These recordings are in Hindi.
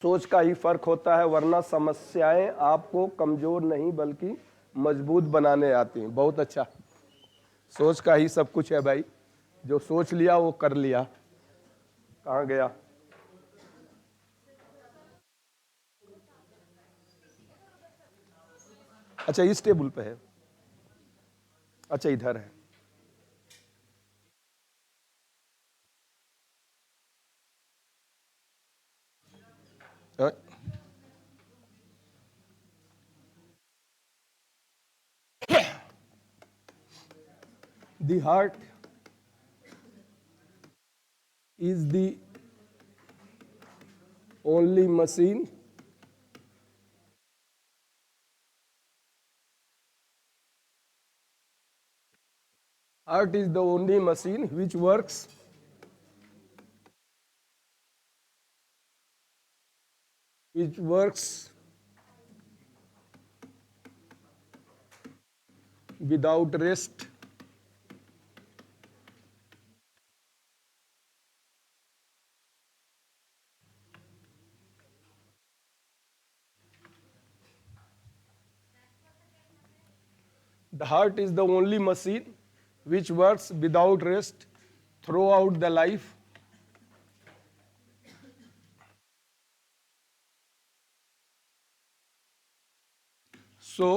सोच का ही फर्क होता है, वरना समस्याएं आपको कमजोर नहीं बल्कि मजबूत बनाने आती हैं। बहुत अच्छा, सोच का ही सब कुछ है भाई, जो सोच लिया वो कर लिया। कहाँ गया? अच्छा इस टेबल पे है, अच्छा इधर है। The heart is the only machine heart is the only machine which works without rest the heart is the only machine which works without rest throughout the life. So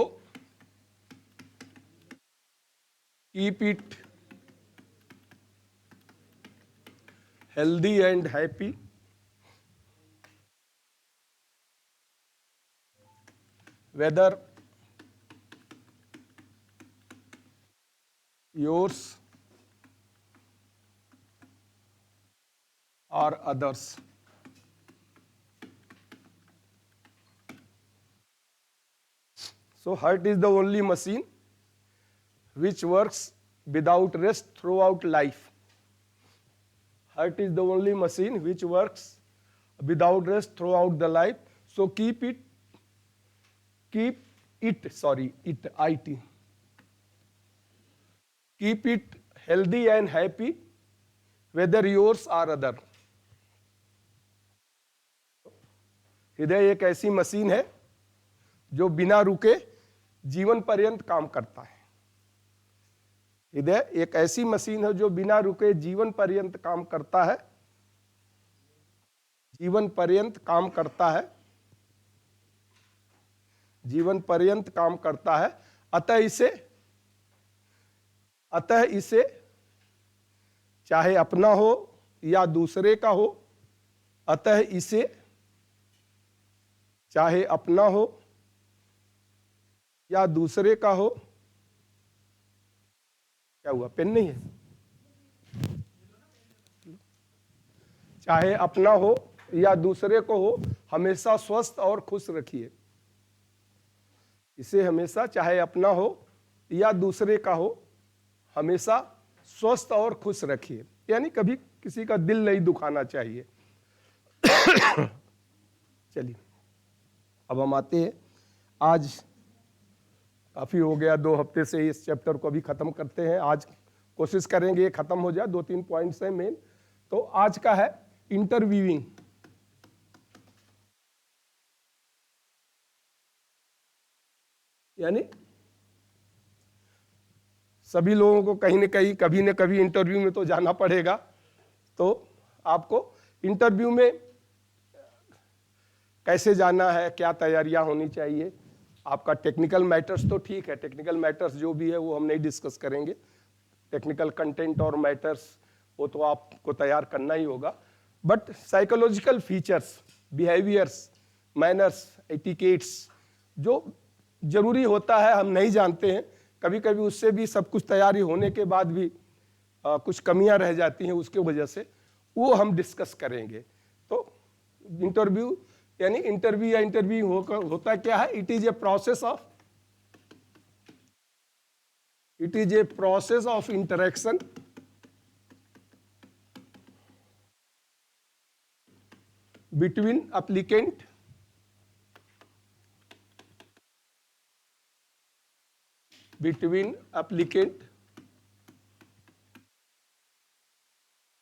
keep it healthy and happy. Whether yours or others. So heart is the only machine which works without rest throughout life. Heart is the only machine which works without rest throughout the life. So keep it healthy and happy, whether yours or other. हृदय एक ऐसी मशीन है जो बिना रुके जीवन पर्यंत काम करता है। हृदय एक ऐसी मशीन है जो बिना रुके जीवन पर्यंत काम करता है, जीवन पर्यंत काम करता है, जीवन पर्यंत काम करता है। अतः इसे चाहे अपना हो या दूसरे का हो, अतः इसे चाहे अपना हो या दूसरे का हो। क्या हुआ, पेन नहीं है? चाहे अपना हो या दूसरे को हो, हमेशा स्वस्थ और खुश रखिए। इसे हमेशा, चाहे अपना हो या दूसरे का हो, हमेशा स्वस्थ और खुश रखिए, यानी कभी किसी का दिल नहीं दुखाना चाहिए। चलिए अब हम आते हैं, आज काफी हो गया, 2 हफ्ते से इस चैप्टर को अभी खत्म करते हैं। आज कोशिश करेंगे ये खत्म हो जाए, 2-3 पॉइंट्स हैं मेन। तो आज का है इंटरव्यूइंग, यानी सभी लोगों को कहीं न कहीं कभी न कभी इंटरव्यू में तो जाना पड़ेगा। तो आपको इंटरव्यू में कैसे जाना है, क्या तैयारियां होनी चाहिए। आपका टेक्निकल मैटर्स तो ठीक है, टेक्निकल मैटर्स जो भी है वो हम नहीं डिस्कस करेंगे। टेक्निकल कंटेंट और मैटर्स वो तो आपको तैयार करना ही होगा, but psychological features, behaviours, manners, etiquettes जो जरूरी होता है हम नहीं जानते हैं, कभी कभी उससे भी सब कुछ तैयारी होने के बाद भी कुछ कमियां रह जाती हैं, उसके वजह से वो हम डिस्कस करेंगे। तो इंटरव्यू यानी इंटरव्यू या इंटरव्यू होता क्या है, it is a process of interaction between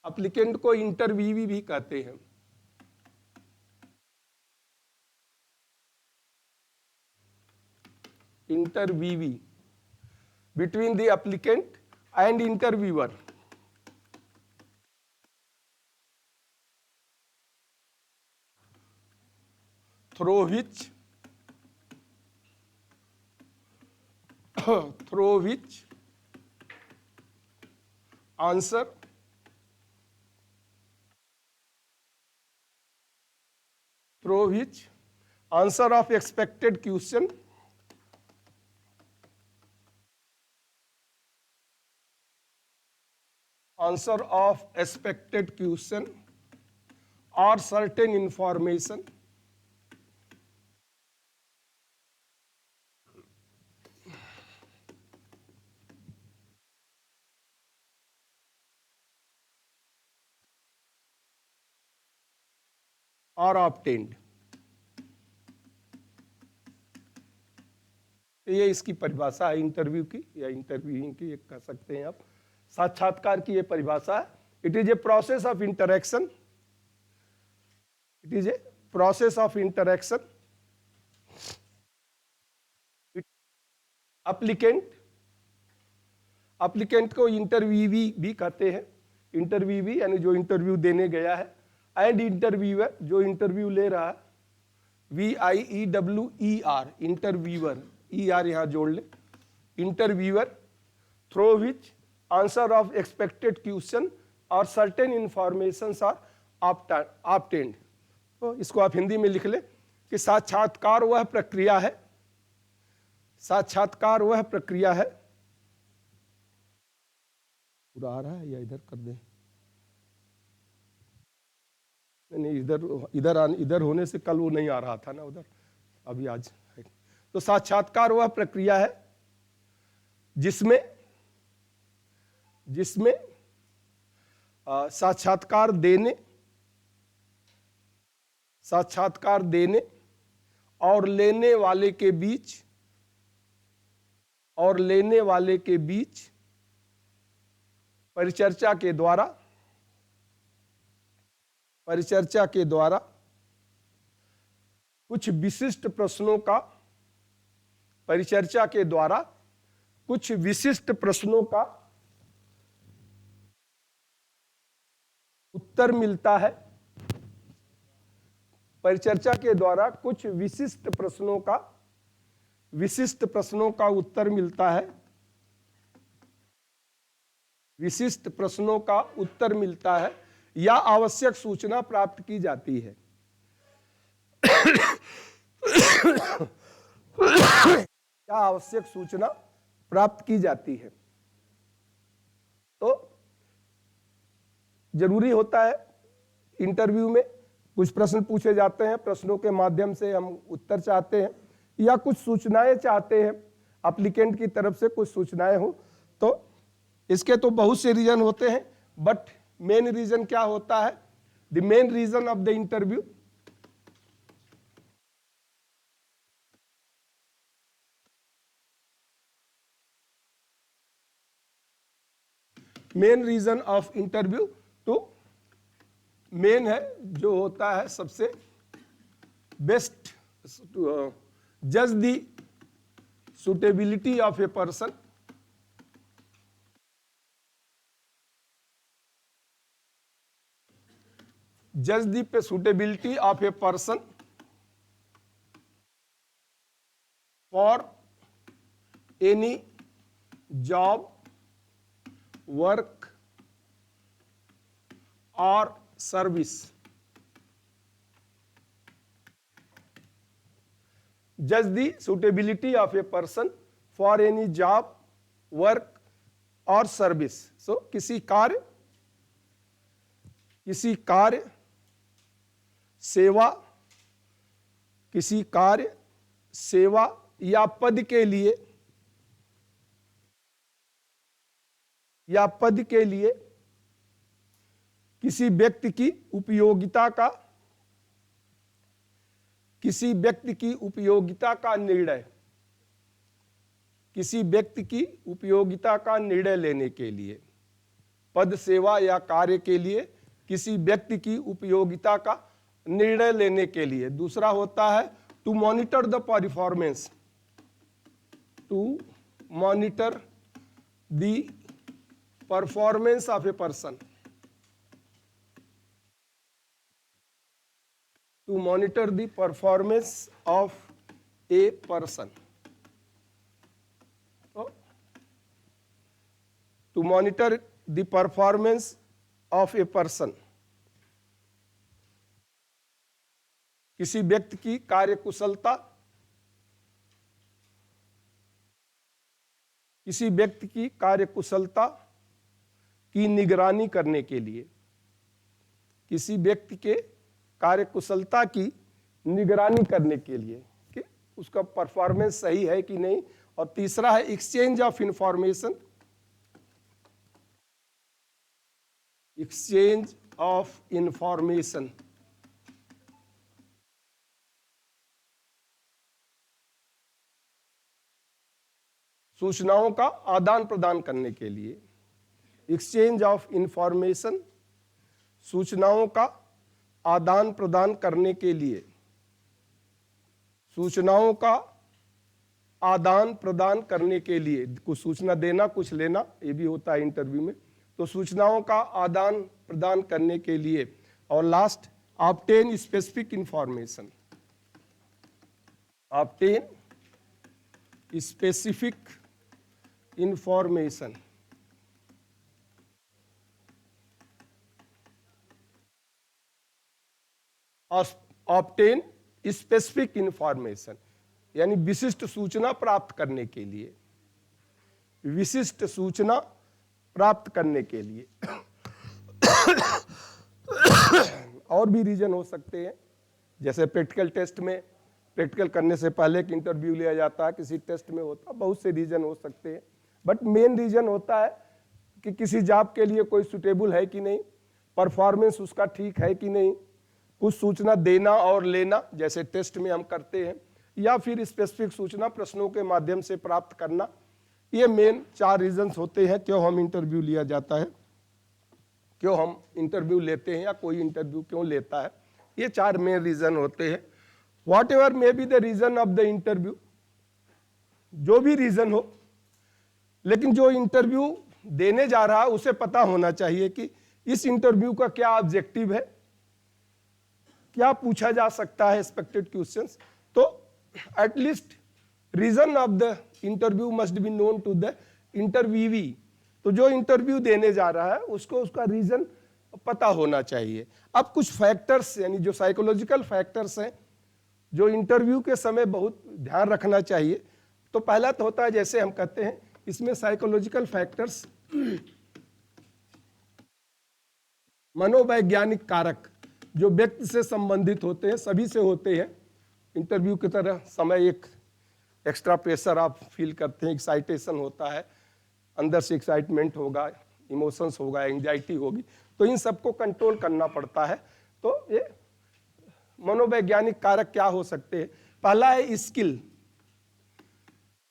applicant को इंटरव्यूवी भी कहते हैं। interviewee, between the applicant and interviewer, through which answer of expected question or certain information are obtained। ये इसकी परिभाषा है इंटरव्यू की या इंटरव्यूइंग की, कह सकते हैं आप। साक्षात्कार की ये परिभाषा है। It is a process of interaction, it is a process of interaction applicant को इंटरव्यूवी भी कहते हैं, इंटरव्यूवी यानी जो इंटरव्यू देने गया है, एंड इंटरव्यूअर जो इंटरव्यू ले रहा है, VIEWER इंटरव्यूअर, ER यहां जोड़ ले, interviewer, through which answer of expected question और सर्टेन इंफॉर्मेशन आर ऑब्टेन्ड। तो इसको आप हिंदी में लिख ले कि साक्षात्कार वह प्रक्रिया है, साक्षात्कार वह प्रक्रिया है, पूरा आ रहा है या इधर कर दे, नहीं इधर होने से कल वो नहीं आ रहा था ना उधर, अभी आज है। तो साक्षात्कार वह प्रक्रिया है जिसमें साक्षात्कार देने और लेने वाले के बीच परिचर्चा के द्वारा कुछ विशिष्ट प्रश्नों का उत्तर मिलता है। परिचर्चा के द्वारा कुछ विशिष्ट प्रश्नों का उत्तर मिलता है, विशिष्ट प्रश्नों का उत्तर मिलता है या आवश्यक सूचना प्राप्त की जाती है। या आवश्यक सूचना प्राप्त की जाती है। तो जरूरी होता है इंटरव्यू में कुछ प्रश्न पूछे जाते हैं, प्रश्नों के माध्यम से हम उत्तर चाहते हैं या कुछ सूचनाएं चाहते हैं, एप्लीकेंट की तरफ से कुछ सूचनाएं हो। तो इसके तो बहुत से रीजन होते हैं, बट मेन रीजन क्या होता है? The main reason of the interview main reason of interview, तो मेन है जो होता है सबसे बेस्ट जज the suitability of a person, judge the suitability of a person for any job, work or service. Judge the suitability of a person for any job, work or service. So किसी कार्य सेवा या पद के लिए किसी व्यक्ति की उपयोगिता का निर्णय लेने के लिए, पद, सेवा या कार्य के लिए किसी व्यक्ति की उपयोगिता का निर्णय लेने के लिए। दूसरा होता है to monitor the performance, to monitor the performance of a person. To monitor the performance of a person. So, to monitor the performance of a person. किसी व्यक्ति की कार्यकुशलता, किसी व्यक्ति की कार्यकुशलता की निगरानी करने के लिए, किसी व्यक्ति के कार्यकुशलता की निगरानी करने के लिए कि उसका परफॉर्मेंस सही है कि नहीं। और तीसरा है exchange of information, exchange of information, सूचनाओं का आदान प्रदान करने के लिए। एक्सचेंज ऑफ इंफॉर्मेशन, सूचनाओं का आदान प्रदान करने के लिए, सूचनाओं का आदान प्रदान करने के लिए, कुछ सूचना देना कुछ लेना, ये भी होता है इंटरव्यू में, तो सूचनाओं का आदान प्रदान करने के लिए। और last, obtain specific information, obtain specific information, obtain specific information यानी विशिष्ट सूचना प्राप्त करने के लिए, विशिष्ट सूचना प्राप्त करने के लिए। और भी रीजन हो सकते हैं, जैसे प्रैक्टिकल टेस्ट में, प्रैक्टिकल करने से पहले एक इंटरव्यू लिया जाता है, किसी टेस्ट में होता है, बहुत से रीजन हो सकते हैं। बट मेन रीजन होता है कि किसी जॉब के लिए कोई सुटेबल है कि नहीं, परफॉर्मेंस उसका ठीक है कि नहीं, कुछ सूचना देना और लेना जैसे टेस्ट में हम करते हैं, या फिर स्पेसिफिक सूचना प्रश्नों के माध्यम से प्राप्त करना। ये मेन 4 रीजंस होते हैं क्यों हम इंटरव्यू लिया जाता है, क्यों हम इंटरव्यू लेते हैं या कोई इंटरव्यू क्यों लेता है। ये 4 मेन रीजन होते हैं। Whatever may be the reason of the interview, जो भी रीजन हो, लेकिन जो इंटरव्यू देने जा रहा है उसे पता होना चाहिए कि इस इंटरव्यू का क्या ऑब्जेक्टिव है, क्या पूछा जा सकता है एक्सपेक्टेड क्वेश्चंस। तो at least reason of the interview must be known to the interviewee. तो जो इंटरव्यू देने जा रहा है उसको उसका रीजन पता होना चाहिए। अब कुछ फैक्टर्स यानी जो साइकोलॉजिकल फैक्टर्स हैं जो इंटरव्यू के समय बहुत ध्यान रखना चाहिए। तो पहला तो होता है, जैसे हम कहते हैं इसमें साइकोलॉजिकल फैक्टर्स, मनोवैज्ञानिक कारक जो व्यक्ति से संबंधित होते हैं, सभी से होते हैं। इंटरव्यू की तरह समय एक एक्स्ट्रा प्रेशर आप फील करते हैं, एक्साइटेशन होता है, अंदर से एक्साइटमेंट होगा, इमोशंस होगा, एंजाइटी होगी, तो इन सबको कंट्रोल करना पड़ता है। तो ये मनोवैज्ञानिक कारक क्या हो सकते हैं? पहला है स्किल,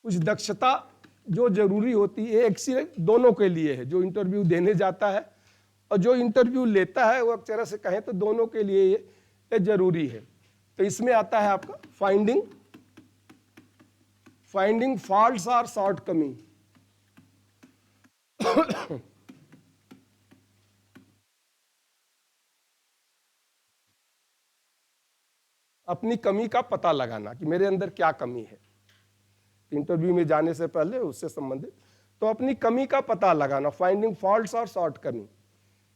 कुछ दक्षता जो जरूरी होती है, एक्चुअली दोनों के लिए है, जो इंटरव्यू देने जाता है और जो इंटरव्यू लेता है, वो एक तरह से कहें तो दोनों के लिए ये जरूरी है। तो इसमें आता है आपका फाइंडिंग फॉल्ट्स और शॉर्टकमिंग। अपनी कमी का पता लगाना कि मेरे अंदर क्या कमी है, इंटरव्यू में जाने से पहले उससे संबंधित। तो अपनी कमी का पता लगाना, फाइंडिंग फॉल्ट्स और शॉर्टकमिंग,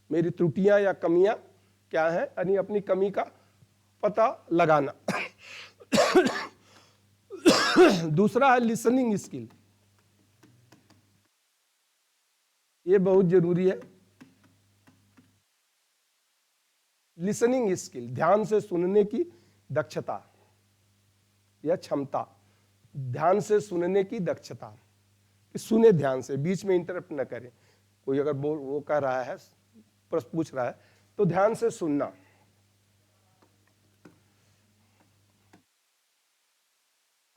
मेरी त्रुटियां या कमियां क्या है, यानी अपनी कमी का पता लगाना। दूसरा है लिसनिंग स्किल, ये बहुत जरूरी है। लिसनिंग स्किल, ध्यान से सुनने की दक्षता या क्षमता, ध्यान से सुनने की दक्षता, कि सुने ध्यान से, बीच में इंटरप्ट न करें। कोई अगर वो कह रहा है, प्रश्न पूछ रहा है, तो ध्यान से सुनना।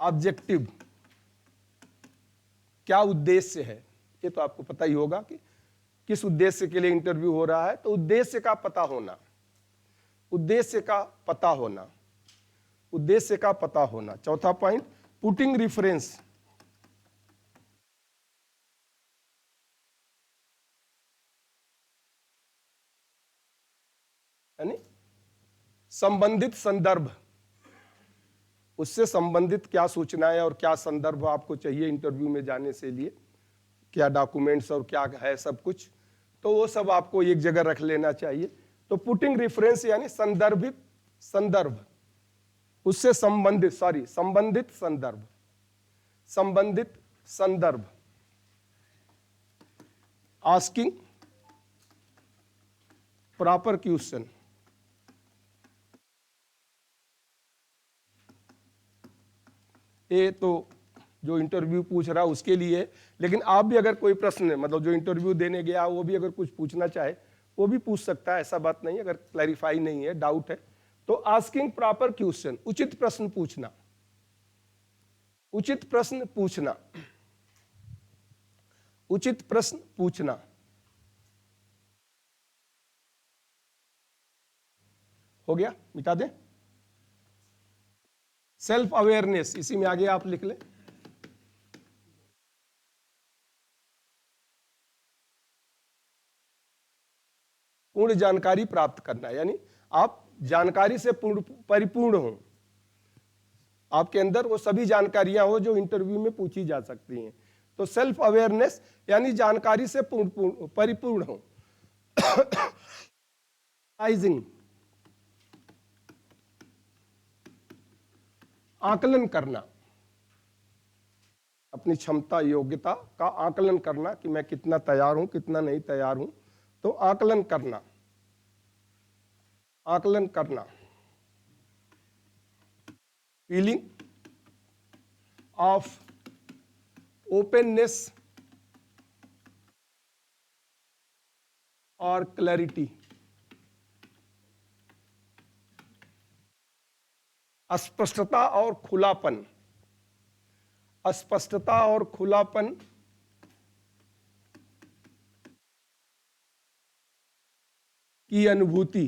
ऑब्जेक्टिव, क्या उद्देश्य है, ये तो आपको पता ही होगा कि किस उद्देश्य के लिए इंटरव्यू हो रहा है। तो उद्देश्य का पता होना, उद्देश्य का पता होना, उद्देश्य का पता होना। चौथा पॉइंट, पुटिंग रिफरेंस, संबंधित संदर्भ, उससे संबंधित क्या सूचनाएं और क्या संदर्भ आपको चाहिए इंटरव्यू में जाने से लिए, क्या डॉक्यूमेंट्स और क्या है सब कुछ, तो वो सब आपको एक जगह रख लेना चाहिए। तो पुटिंग रेफरेंस यानी संदर्भित संदर्भ, उससे संबंधित संबंधित संदर्भ, संबंधित संदर्भ। आस्किंग प्रॉपर क्वेश्चन, ये तो जो इंटरव्यू पूछ रहा है उसके लिए, लेकिन आप भी अगर कोई प्रश्न, मतलब जो इंटरव्यू देने गया वो भी अगर कुछ पूछना चाहे वो भी पूछ सकता है, ऐसा बात नहीं है। अगर क्लैरिफाई नहीं है, डाउट है, तो आस्किंग प्रॉपर क्वेश्चन, उचित प्रश्न पूछना, उचित प्रश्न पूछना, उचित प्रश्न पूछना। हो गया, मिटा दें। सेल्फ अवेयरनेस, इसी में आगे आप लिख लें। पूर्ण जानकारी प्राप्त करना, यानी आप जानकारी से परिपूर्ण हो, आपके अंदर वो सभी जानकारियां हो जो इंटरव्यू में पूछी जा सकती हैं। तो सेल्फ अवेयरनेस यानी जानकारी से परिपूर्ण हो। आकलन करना, अपनी क्षमता योग्यता का आकलन करना कि मैं कितना तैयार हूं, कितना नहीं तैयार हूं, तो आकलन करना, आकलन करना। फीलिंग ऑफ ओपननेस और क्लैरिटी, अस्पष्टता और खुलापन, अस्पष्टता और खुलापन की अनुभूति,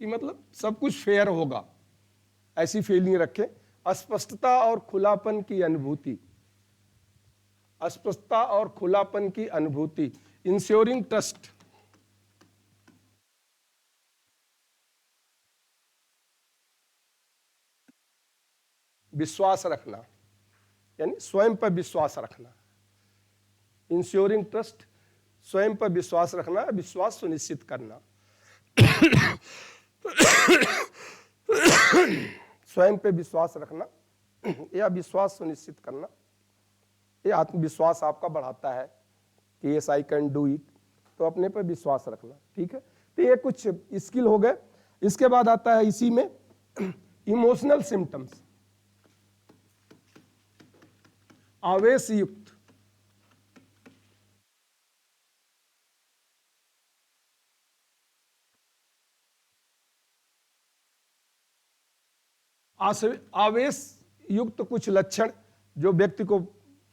कि मतलब सब कुछ फेयर होगा, ऐसी फीलिंग रखें। अस्पष्टता और खुलापन की अनुभूति, अस्पष्टता और खुलापन की अनुभूति। इंश्योरिंग ट्रस्ट, विश्वास रखना, यानी स्वयं पर विश्वास रखना। इंश्योरिंग ट्रस्ट, स्वयं पर विश्वास रखना, विश्वास सुनिश्चित करना। स्वयं पे विश्वास रखना या विश्वास सुनिश्चित करना, ये आत्मविश्वास आपका बढ़ाता है कि yes I can do it, तो अपने पे विश्वास रखना। ठीक है, तो ये कुछ स्किल हो गए। इसके बाद आता है इसी में इमोशनल सिम्टम्स, आवेश युक्त, आवेश युक्त कुछ लक्षण जो व्यक्ति को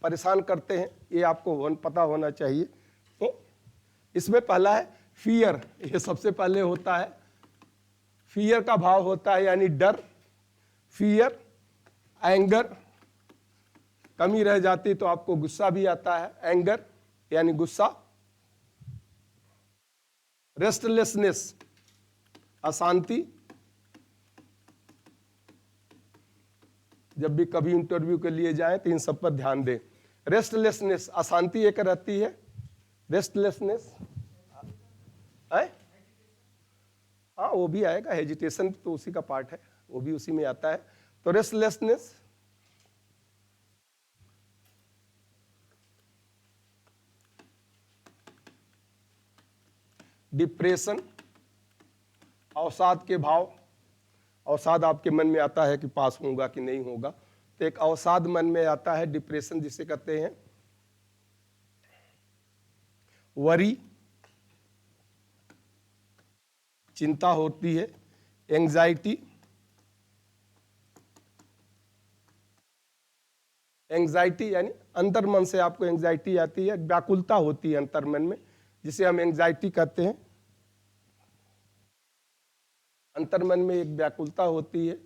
परेशान करते हैं, ये आपको पता होना चाहिए। तो इसमें पहला है फियर, ये सबसे पहले होता है। फियर का भाव होता है यानी डर, फियर, एंगर, कमी रह जाती तो आपको गुस्सा भी आता है, एंगर यानी गुस्सा, रेस्टलेसनेस, अशांति, जब भी कभी इंटरव्यू के लिए जाएं तो इन सब पर ध्यान दें। रेस्टलेसनेस, अशांति एक रहती है, रेस्टलेसनेस है, हाँ वो भी आएगा, हेजिटेशन तो उसी का पार्ट है, वो भी उसी में आता है। तो रेस्टलेसनेस, डिप्रेशन, अवसाद के भाव, अवसाद आपके मन में आता है कि पास होगा कि नहीं होगा, तो एक अवसाद मन में आता है, डिप्रेशन जिसे कहते हैं। वरी, चिंता होती है, एंजाइटी, एंजाइटी यानी अंतर मन से आपको एंजाइटी आती है, व्याकुलता होती है अंतर मन में, जिसे हम एंजाइटी कहते हैं। अंतर मन में एक व्याकुलता होती है।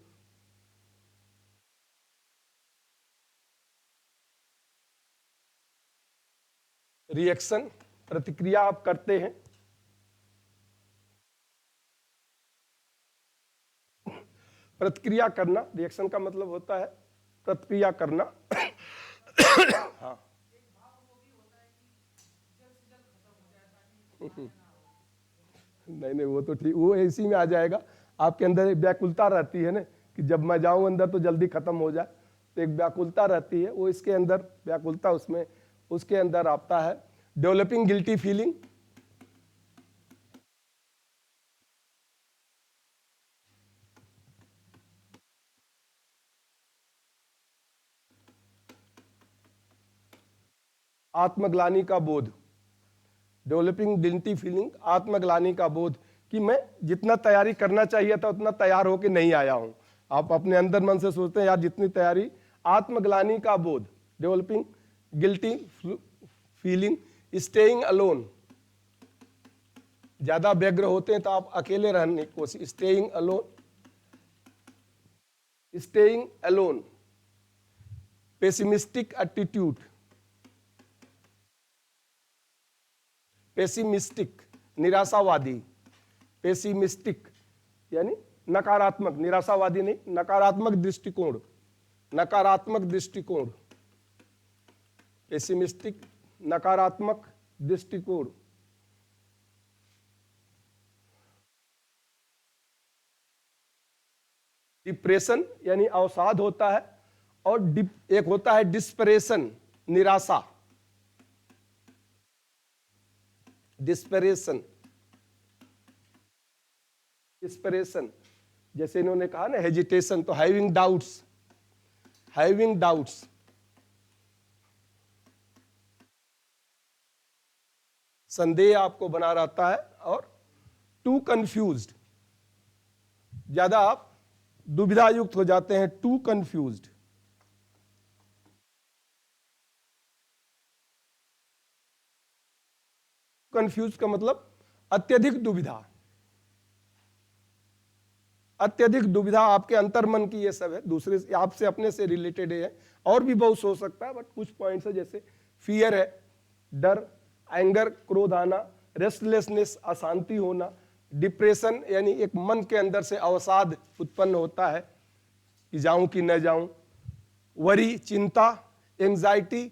रिएक्शन, प्रतिक्रिया आप करते हैं, प्रतिक्रिया करना, रिएक्शन का मतलब होता है प्रतिक्रिया करना। हाँ नहीं नहीं, वो तो ठीक, वो इसी में आ जाएगा। आपके अंदर एक व्याकुलता रहती है ना कि जब मैं जाऊं अंदर तो जल्दी खत्म हो जाए, तो एक व्याकुलता रहती है, वो इसके अंदर व्याकुलता उसमें उसके अंदर आता है। डेवलपिंग गिल्टी फीलिंग, आत्मग्लानि का बोध। डेवलपिंग गिल्टी फीलिंग, आत्मग्लानि का बोध कि मैं जितना तैयारी करना चाहिए था उतना तैयार होके नहीं आया हूं। आप अपने अंदर मन से सोचते हैं यार जितनी तैयारी, आत्मग्लानि का बोध। Developing guilty feeling, staying alone, ज्यादा व्यग्र होते हैं तो आप अकेले रहने की कोशिश, staying alone, staying alone. Pessimistic attitude, pessimistic निराशावादी, पेसिमिस्टिक यानी नकारात्मक, निराशावादी नहीं, नकारात्मक दृष्टिकोण, नकारात्मक दृष्टिकोण, पेसिमिस्टिक नकारात्मक दृष्टिकोण। डिप्रेशन यानी अवसाद होता है, और एक होता है डिस्परेशन, निराशा, डिस्परेशन, डिस्परेशन। जैसे इन्होंने कहा ना हेजिटेशन, तो हैविंग डाउट्स, हैविंग डाउट्स। संदेह आपको बना रहता है, और टू कंफ्यूज्ड, ज्यादा आप दुविधा युक्त हो जाते हैं, टू कंफ्यूज्ड। कंफ्यूज का मतलब अत्यधिक दुविधा, अत्यधिक दुविधा आपके अंतर्मन की, ये सब है, दूसरे आपसे अपने से रिलेटेड है, और भी बहुत हो सकता है, बट कुछ पॉइंट्स है जैसे फियर है, डर, एंगर क्रोध आना, रेस्टलेसनेस अशांति होना, डिप्रेशन यानी एक मन के अंदर से अवसाद उत्पन्न होता है कि जाऊं कि न जाऊं, वरी चिंता, एंजाइटी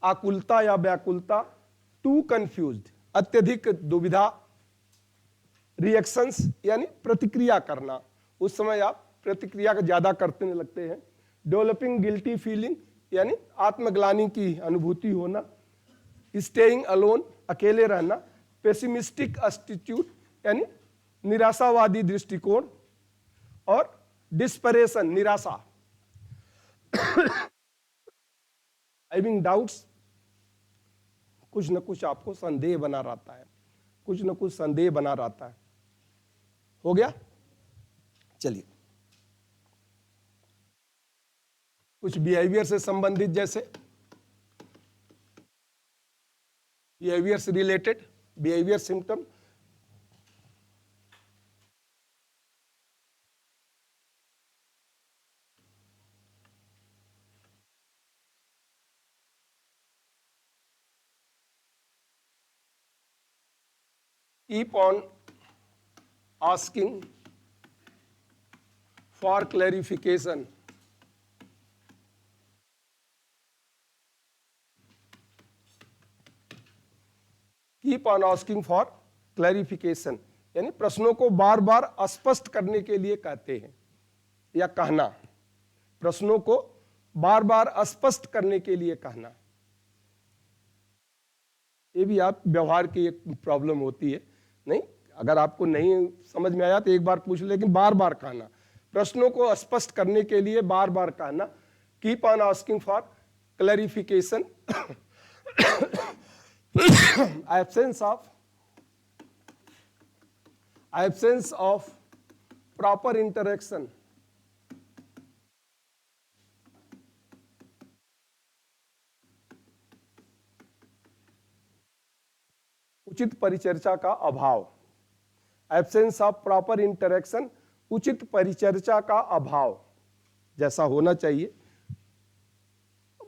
आकुलता या व्याकुलता, टू कंफ्यूज्ड अत्यधिक दुविधा, रिएक्शंस यानी प्रतिक्रिया करना, उस समय आप प्रतिक्रिया का ज्यादा करने लगते हैं, डेवलपिंग गिल्टी फीलिंग यानी आत्मग्लानि की अनुभूति होना, स्टेइंग अलोन अकेले रहना, पेसिमिस्टिक एटीट्यूड यानी निराशावादी दृष्टिकोण, और डिस्परेशन निराशा, हैविंग डाउट्स, कुछ न कुछ आपको संदेह बना रहता है, कुछ न कुछ संदेह बना रहता है। हो गया, चलिए कुछ बिहेवियर से संबंधित, जैसे बिहेवियर से related, behaviour symptom, keep on asking for clarification, keep on asking for clarification यानी प्रश्नों को बार बार स्पष्ट करने के लिए कहते हैं, या कहना, प्रश्नों को बार बार स्पष्ट करने के लिए कहना। ये भी आप व्यवहार की एक प्रॉब्लम होती है, नहीं, अगर आपको नहीं समझ में आया तो एक बार पूछ, लेकिन बार बार कहना, प्रश्नों को स्पष्ट करने के लिए बार बार कहना, keep on asking for clarification, absence of proper interaction, उचित परिचर्चा का अभाव, एब्सेंस ऑफ प्रॉपर इंटरेक्शन, उचित परिचर्चा का अभाव, जैसा होना चाहिए।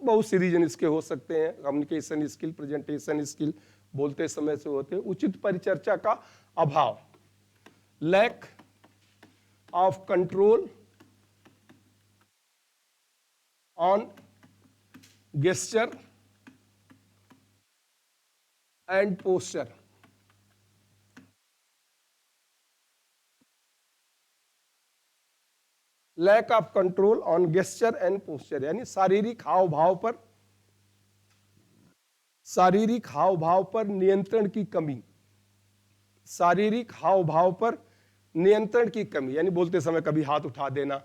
बहुत सी रीजन इसके हो सकते हैं, कम्युनिकेशन स्किल, प्रेजेंटेशन स्किल, बोलते समय से होते हैं, उचित परिचर्चा का अभाव, lack of control on gesture and posture. Lack of control on gesture and posture, यानी शारीरिक हाव भाव पर नियंत्रण की कमी। शारीरिक हाव भाव पर नियंत्रण की कमी, यानी बोलते समय कभी हाथ उठा देना,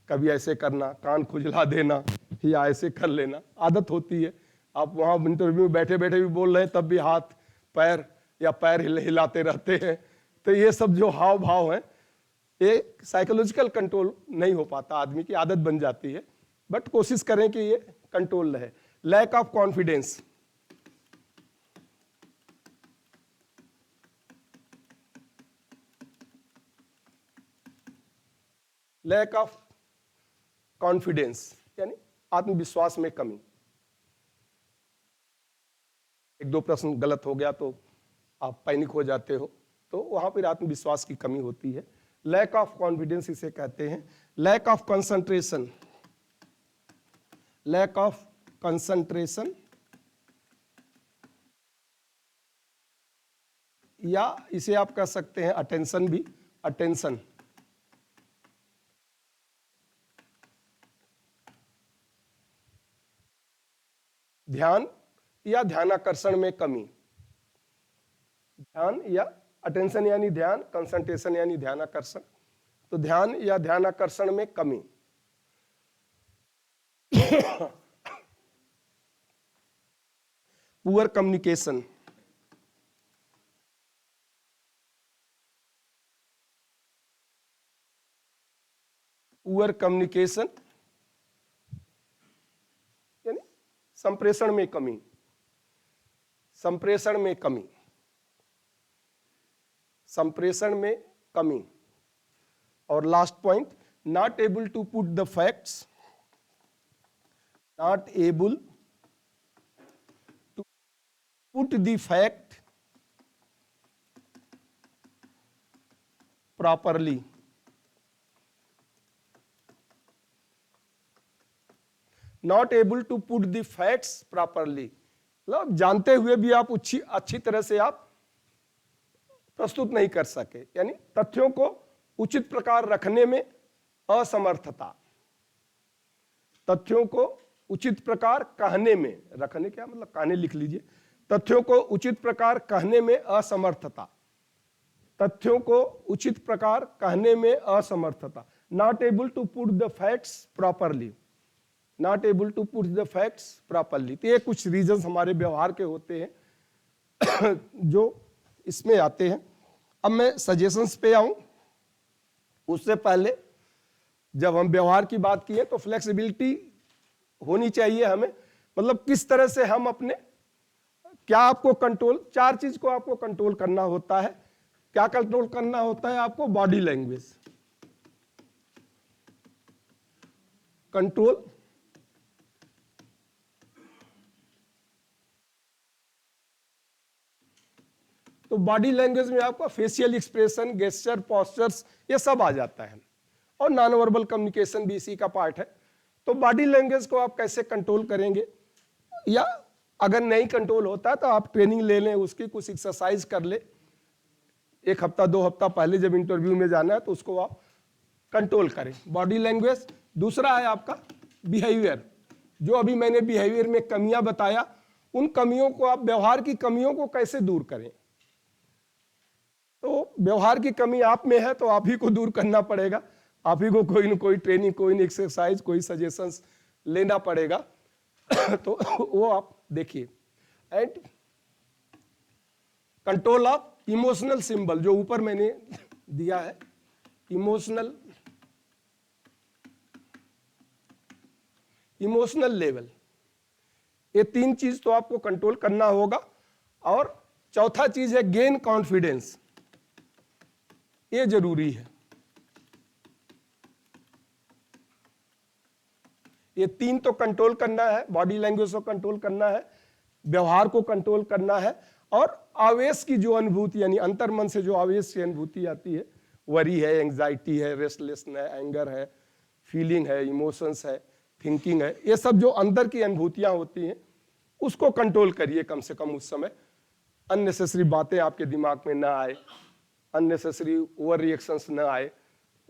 कभी ऐसे करना, कान खुजला देना या ऐसे कर लेना, आदत होती है। आप वहां इंटरव्यू में बैठे बैठे भी बोल रहे हैं तब भी हाथ पैर या पैर हिलाते रहते हैं। तो ये सब जो हाव भाव है, ये साइकोलॉजिकल कंट्रोल नहीं हो पाता, आदमी की आदत बन जाती है, बट कोशिश करें कि ये कंट्रोल रहे। Lack of confidence, lack of confidence यानी आत्मविश्वास में कमी। एक दो प्रश्न गलत हो गया तो आप पैनिक हो जाते हो, तो वहां पर आत्मविश्वास की कमी होती है। लैक ऑफ कॉन्फिडेंस इसे कहते हैं। Lack of concentration, lack of concentration या इसे आप कह सकते हैं अटेंशन भी, अटेंशन। ध्यान या ध्यानाकर्षण में कमी। ध्यान या अटेंशन यानी ध्यान, कंसंट्रेशन यानी ध्यानाकर्षण, तो ध्यान या ध्यानाकर्षण में कमी। पुअर कम्युनिकेशन, पुअर कम्युनिकेशन यानी संप्रेषण में कमी, संप्रेषण में कमी, संप्रेषण में कमी। और last point, not able to put the facts, not able to put the fact properly. Not able to put the facts properly, मतलब जानते हुए भी आप अच्छी तरह से आप प्रस्तुत नहीं कर सके, यानी तथ्यों को उचित प्रकार रखने में असमर्थता। तथ्यों को उचित प्रकार कहने में, रखने क्या मतलब, कहने लिख लीजिए, तथ्यों को उचित प्रकार कहने में असमर्थता, तथ्यों को उचित प्रकार कहने में असमर्थता। Not able to put the facts properly, not able to put the facts properly. तो ये कुछ रीजंस हमारे व्यवहार के होते हैं जो इसमें आते हैं। अब मैं सजेशंस पे आऊं, उससे पहले जब हम व्यवहार की बात की है तो फ्लेक्सिबिलिटी होनी चाहिए हमें, मतलब किस तरह से हम अपने, क्या आपको कंट्रोल, चार चीज को आपको कंट्रोल करना होता है। क्या कंट्रोल करना होता है आपको? बॉडी लैंग्वेज, कंट्रोल तो बॉडी लैंग्वेज में आपका फेशियल एक्सप्रेशन, गेस्चर, पोस्चर्स, ये सब आ जाता है, और नॉन वर्बल कम्युनिकेशन भी इसी का पार्ट है। तो बॉडी लैंग्वेज को आप कैसे कंट्रोल करेंगे, या अगर नहीं कंट्रोल होता तो आप ट्रेनिंग ले लें, उसकी कुछ एक्सरसाइज कर ले, एक हफ्ता 2 हफ्ता पहले जब इंटरव्यू में जाना है तो उसको आप कंट्रोल करें, बॉडी लैंग्वेज। दूसरा है आपका बिहेवियर, जो अभी मैंने बिहेवियर में कमियां बताया, उन कमियों को आप, व्यवहार की कमियों को कैसे दूर करें। तो व्यवहार की कमी आप में है तो आप ही को दूर करना पड़ेगा, आप ही को कोई न कोई ट्रेनिंग, कोई न एक्सरसाइज, कोई सजेशंस लेना पड़ेगा तो वो आप देखिए। And control of emotional symbol, जो ऊपर मैंने दिया है, इमोशनल लेवल, ये 3 चीज तो आपको कंट्रोल करना होगा। और चौथा चीज है गेन कॉन्फिडेंस, ये जरूरी है। ये 3 तो कंट्रोल करना है, बॉडी लैंग्वेज को कंट्रोल करना है, व्यवहार को कंट्रोल करना है, और आवेश की जो अनुभूति, यानी अंतर्मन से जो आवेश की अनुभूति आती है, वरी है, एंजाइटी है, रेस्टलेसनेस है, एंगर है, फीलिंग है, इमोशंस है, थिंकिंग है, ये सब जो अंदर की अनुभूतियां होती हैं उसको कंट्रोल करिए कम से कम उस समय। अननेसेसरी बातें आपके दिमाग में ना आए, अननेसेसरी ओवर रिएक्शंस ना आए,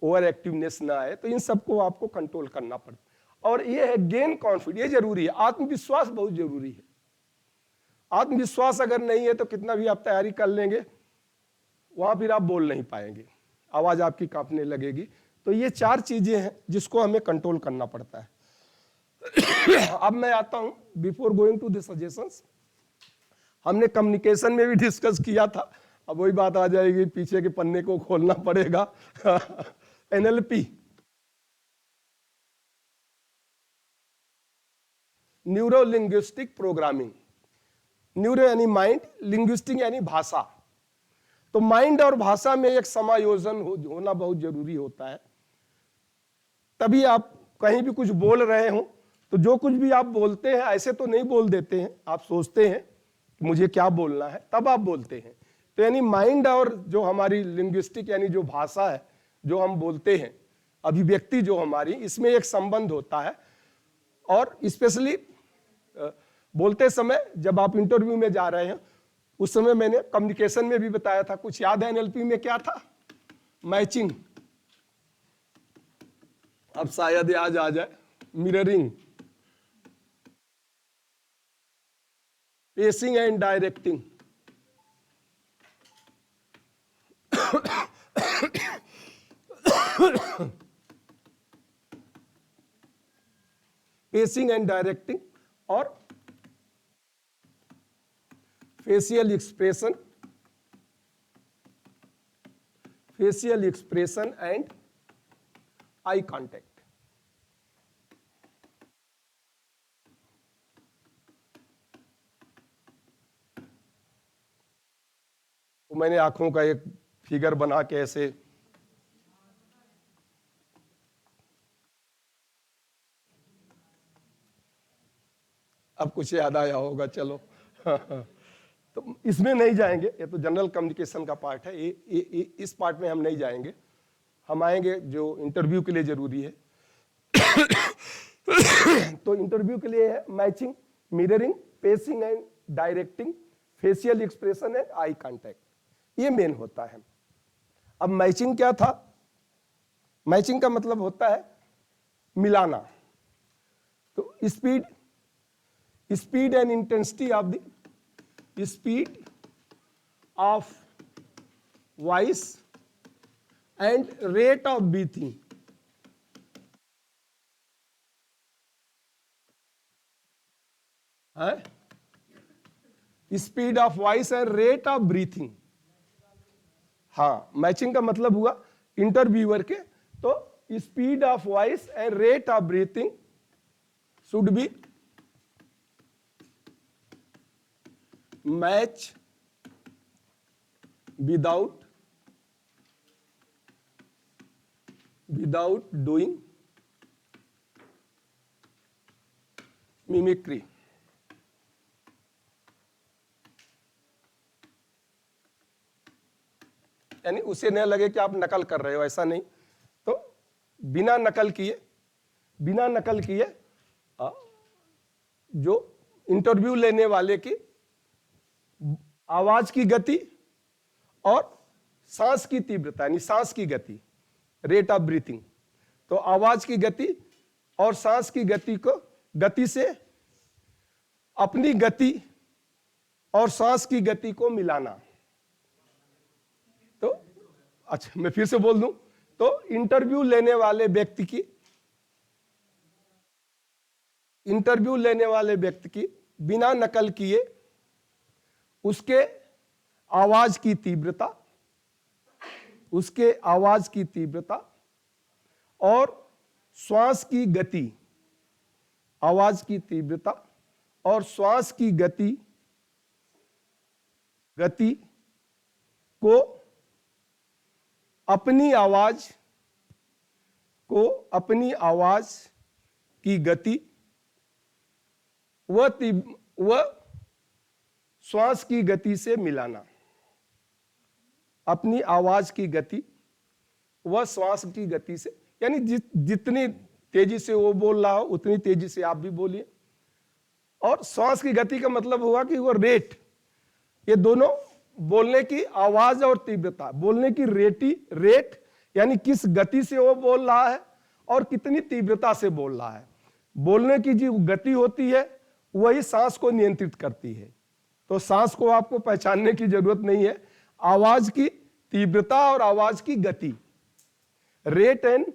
ओवर एक्टिवनेस ना आए, तो इन सबको आपको कंट्रोल करना पड़ता है। और ये है गेन कॉन्फिडेंस, ये जरूरी है, आत्मविश्वास बहुत जरूरी है। आत्मविश्वास अगर नहीं है तो कितना भी आप तैयारी कर लेंगे वहां फिर आप बोल नहीं पाएंगे, आवाज आपकी कांपने लगेगी। तो ये 4 चीजें हैं जिसको हमें कंट्रोल करना पड़ता है। अब मैं आता हूं, before going to the suggestions, हमने कम्युनिकेशन में भी डिस्कस किया था, अब वही बात आ जाएगी, पीछे के पन्ने को खोलना पड़ेगा। NLP, neuro linguistic programming. Neuro यानी माइंड, लिंग्विस्टिक यानी भाषा। तो माइंड और भाषा में एक समायोजन होना बहुत जरूरी होता है। तभी आप कहीं भी कुछ बोल रहे हो तो जो कुछ भी आप बोलते हैं ऐसे तो नहीं बोल देते हैं, आप सोचते हैं कि मुझे क्या बोलना है तब आप बोलते हैं। तो यानी माइंड और जो हमारी लिंग्विस्टिक यानी जो भाषा है जो हम बोलते हैं, अभिव्यक्ति जो हमारी, इसमें एक संबंध होता है। और स्पेशली बोलते समय जब आप इंटरव्यू में जा रहे हैं उस समय मैंने कम्युनिकेशन में भी बताया था, कुछ याद है एनएलपी में क्या था? मैचिंग, अब शायद याद आ जाए, mirroring, pacing and directing. Pacing and directing और facial expression, facial expression and eye contact. तो मैंने आंखों का एक फिगर बना के ऐसे अब कुछ याद आया होगा, चलो। तो इसमें नहीं जाएंगे, ये तो जनरल कम्युनिकेशन का पार्ट है, ये इस पार्ट में हम नहीं जाएंगे। हम आएंगे जो इंटरव्यू के लिए जरूरी है। तो इंटरव्यू के लिए है matching, mirroring, pacing and directing, facial expression and eye contact, ये मेन होता है। अब मैचिंग क्या था? मैचिंग का मतलब होता है मिलाना। तो speed and intensity of the speed of voice and rate of breathing. Speed of voice and rate of breathing. हाँ, मैचिंग का मतलब हुआ इंटरव्यूअर के, तो speed of voice and rate of breathing should be match without doing mimicry. यानी उसे न लगे कि आप नकल कर रहे हो, ऐसा नहीं। तो बिना नकल किए जो इंटरव्यू लेने वाले की आवाज की गति और सांस की तीव्रता, यानी सांस की गति, रेट ऑफ ब्रीथिंग। तो आवाज की गति और सांस की गति से अपनी गति और सांस की गति को मिलाना। तो अच्छा, मैं फिर से बोल दूं, तो इंटरव्यू लेने वाले व्यक्ति की बिना नकल किए उसके आवाज की तीव्रता और श्वास की गति, आवाज की तीव्रता और श्वास की गति को अपनी आवाज की गति व श्वास की गति से मिलाना। अपनी आवाज की गति व श्वास की गति से, यानी जितनी तेजी से वो बोल रहा हो उतनी तेजी से आप भी बोलिए। और श्वास की गति का मतलब हुआ कि वो रेट, ये दोनों बोलने की आवाज और तीव्रता, बोलने की रेट यानी किस गति से वो बोल रहा है और कितनी तीव्रता से बोल रहा है। बोलने की जो गति होती है वही सांस को नियंत्रित करती है। तो सांस को आपको पहचानने की जरूरत नहीं है, आवाज की तीव्रता और आवाज की गति, rate and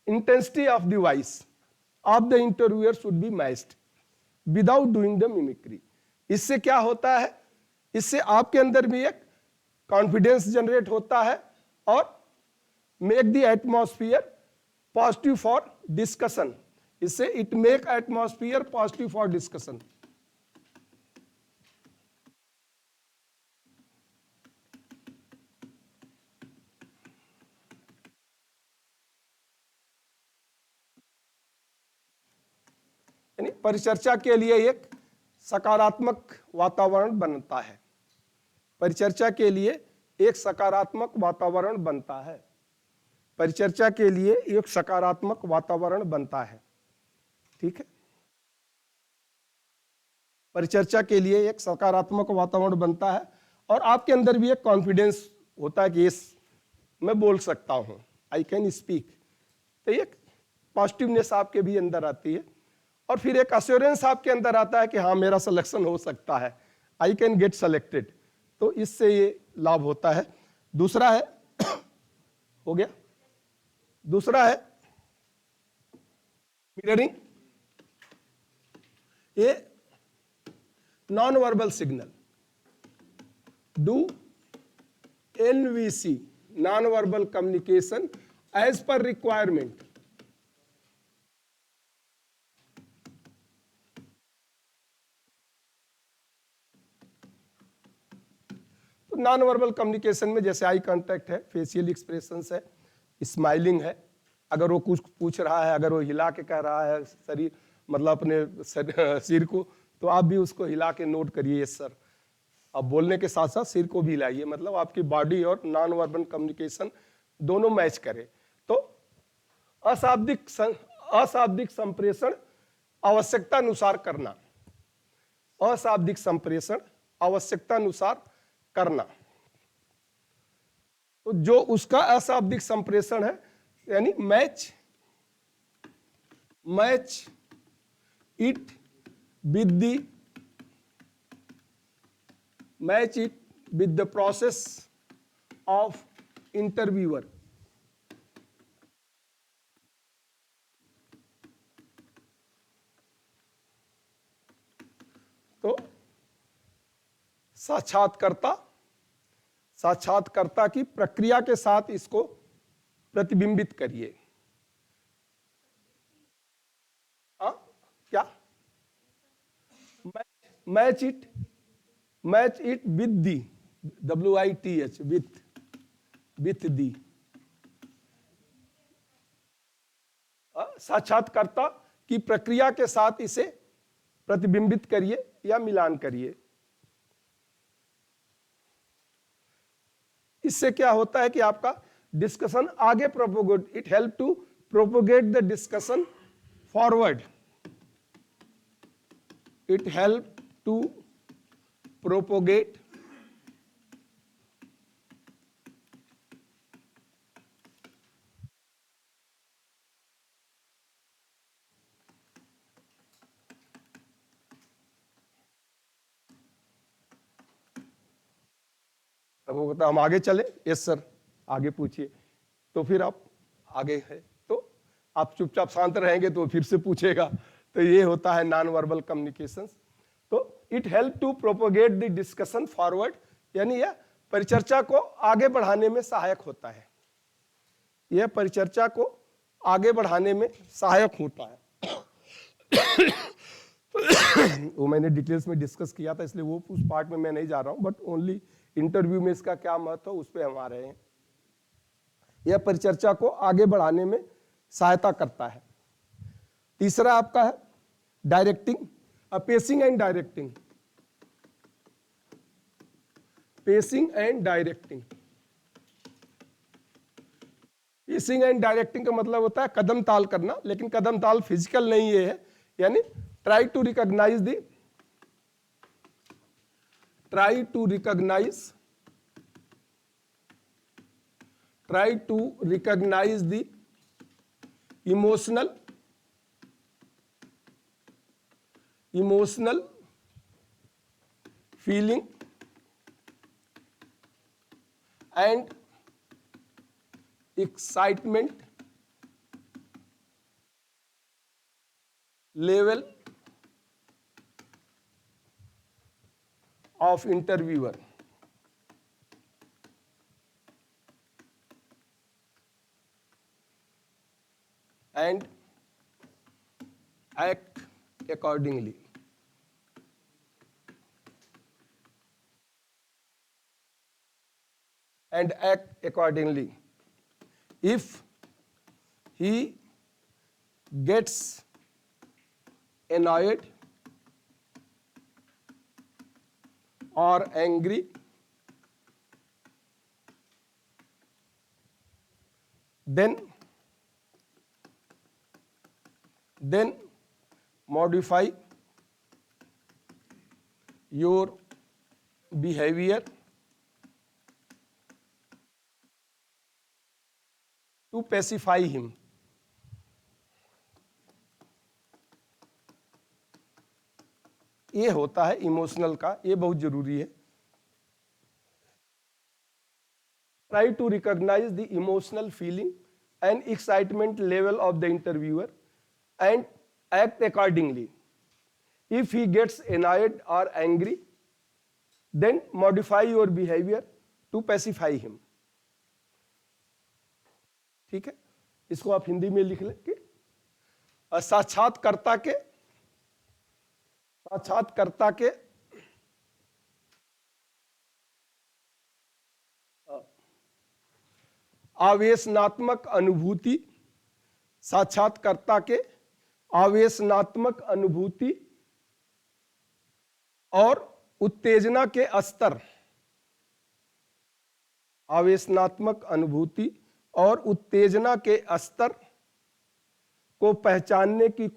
intensity of the voice of the interviewer should be matched without doing the mimicry. इससे क्या होता है, इससे आपके अंदर भी एक कॉन्फिडेंस जनरेट होता है और make the atmosphere positive for discussion. इससे it make atmosphere positive for discussion. यानी परिचर्चा के लिए एक सकारात्मक वातावरण बनता है, परिचर्चा के लिए एक सकारात्मक वातावरण बनता है, परिचर्चा के लिए एक सकारात्मक वातावरण बनता है। ठीक है, परिचर्चा के लिए एक सकारात्मक वातावरण बनता है और आपके अंदर भी एक कॉन्फिडेंस होता है कि यस मैं बोल सकता हूं, आई कैन स्पीक। तो एक पॉजिटिवनेस आपके भी अंदर आती है और फिर एक अश्योरेंस आपके अंदर आता है कि हाँ मेरा सिलेक्शन हो सकता है, आई कैन गेट सेलेक्टेड। तो इससे ये लाभ होता है। दूसरा है हो गया, दूसरा है मिररिंग, ये non verbal signal, do NVC non verbal communication as per requirement. तो नॉन वर्बल कम्युनिकेशन में जैसे आई कांटेक्ट है, फेशियल एक्सप्रेशंस है, स्माइलिंग है, अगर वो कुछ पूछ रहा है, अगर वो हिला के कह रहा है शरीर मतलब अपने सिर को, तो आप भी उसको हिला के नोट करिए यस सर। आप बोलने के साथ साथ सिर को भी हिलाइए, मतलब आपकी बॉडी और नॉन वर्बल कम्युनिकेशन दोनों मैच करे। तो अशाब्दिक संप्रेषण आवश्यकता अनुसार करना, अशाब्दिक संप्रेषण आवश्यकता अनुसार करना। तो जो उसका अशाब्दिक संप्रेषण है यानी match it with the process of interviewer. तो साक्षात्कारता की प्रक्रिया के साथ इसको प्रतिबिंबित करिए। हाँ क्या, match it with the, WITH with the. साक्षात्कारता की प्रक्रिया के साथ इसे प्रतिबिंबित करिए या मिलान करिए। इससे क्या होता है कि आपका डिस्कशन आगे propagate, it help to propagate the discussion forward, it help to propagate वो कहता हम आगे चले, यस सर आगे पूछिए। तो फिर आप आगे है तो आप चुपचाप शांत रहेंगे तो फिर से पूछेगा। तो ये होता है नॉन वर्बल कम्युनिकेशंस। तो it help to propagate the discussion forward, यानी यह परिचर्चा को आगे बढ़ाने में सहायक होता है, यह परिचर्चा को आगे बढ़ाने में सहायक होता है। वो मैंने डिटेल्स में डिस्कस किया था, इसलिए वो उस पार्ट में मैं नहीं जा रहा हूं, बट ओनली इंटरव्यू में इसका क्या महत्व है उस पर हम आ रहे हैं। यह परिचर्चा को आगे बढ़ाने में सहायता करता है। तीसरा आपका है directing, pacing and directing, pacing and directing. Pushing and directing का मतलब होता है कदम ताल करना, लेकिन कदम ताल फिजिकल नहीं ये है, यानी try to recognise the emotional feeling and excitement level of interviewer and act accordingly. And act accordingly. If he gets annoyed or angry, then modify your behavior to pacify him. ये होता है इमोशनल का, ये बहुत जरूरी है। Try to recognize the emotional feeling and excitement level of the interviewer and act accordingly. If he gets annoyed or angry, then modify your behavior to pacify him. ठीक है, इसको आप हिंदी में लिख लें कि साक्षात्कारता के आवेशनात्मक अनुभूति, साक्षात्कारता के आवेशनात्मक अनुभूति और उत्तेजना के स्तर, आवेशनात्मक अनुभूति और उत्तेजना के स्तर को पहचानने की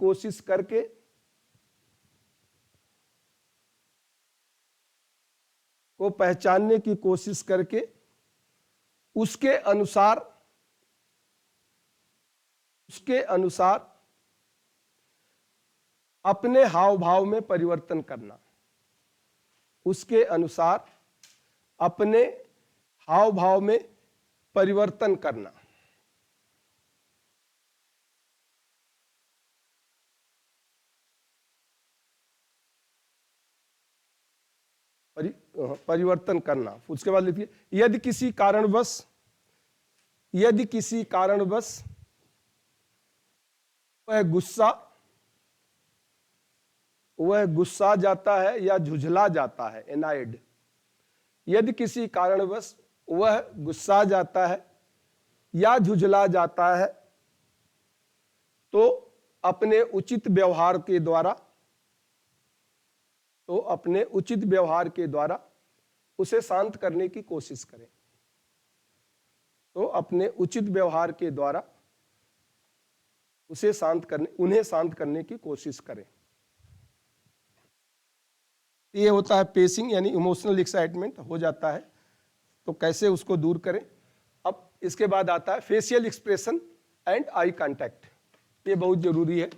कोशिश करके उसके अनुसार अपने हाव भाव में परिवर्तन करना, उसके अनुसार अपने हाव भाव में परिवर्तन करना। परिवर्तन करना। उसके बाद लिखिए यदि किसी कारणवश वह गुस्सा जाता है या झुझला जाता है, एनाइड। यदि किसी कारणवश वह गुस्सा जाता है या झुझला जाता है तो अपने उचित व्यवहार के द्वारा उसे शांत करने की कोशिश करें। उन्हें शांत करने की कोशिश करें। ये होता है पेसिंग, यानी इमोशनल एक्साइटमेंट हो जाता है तो कैसे उसको दूर करें। अब इसके बाद आता है facial expression and eye contact. ये बहुत जरूरी है।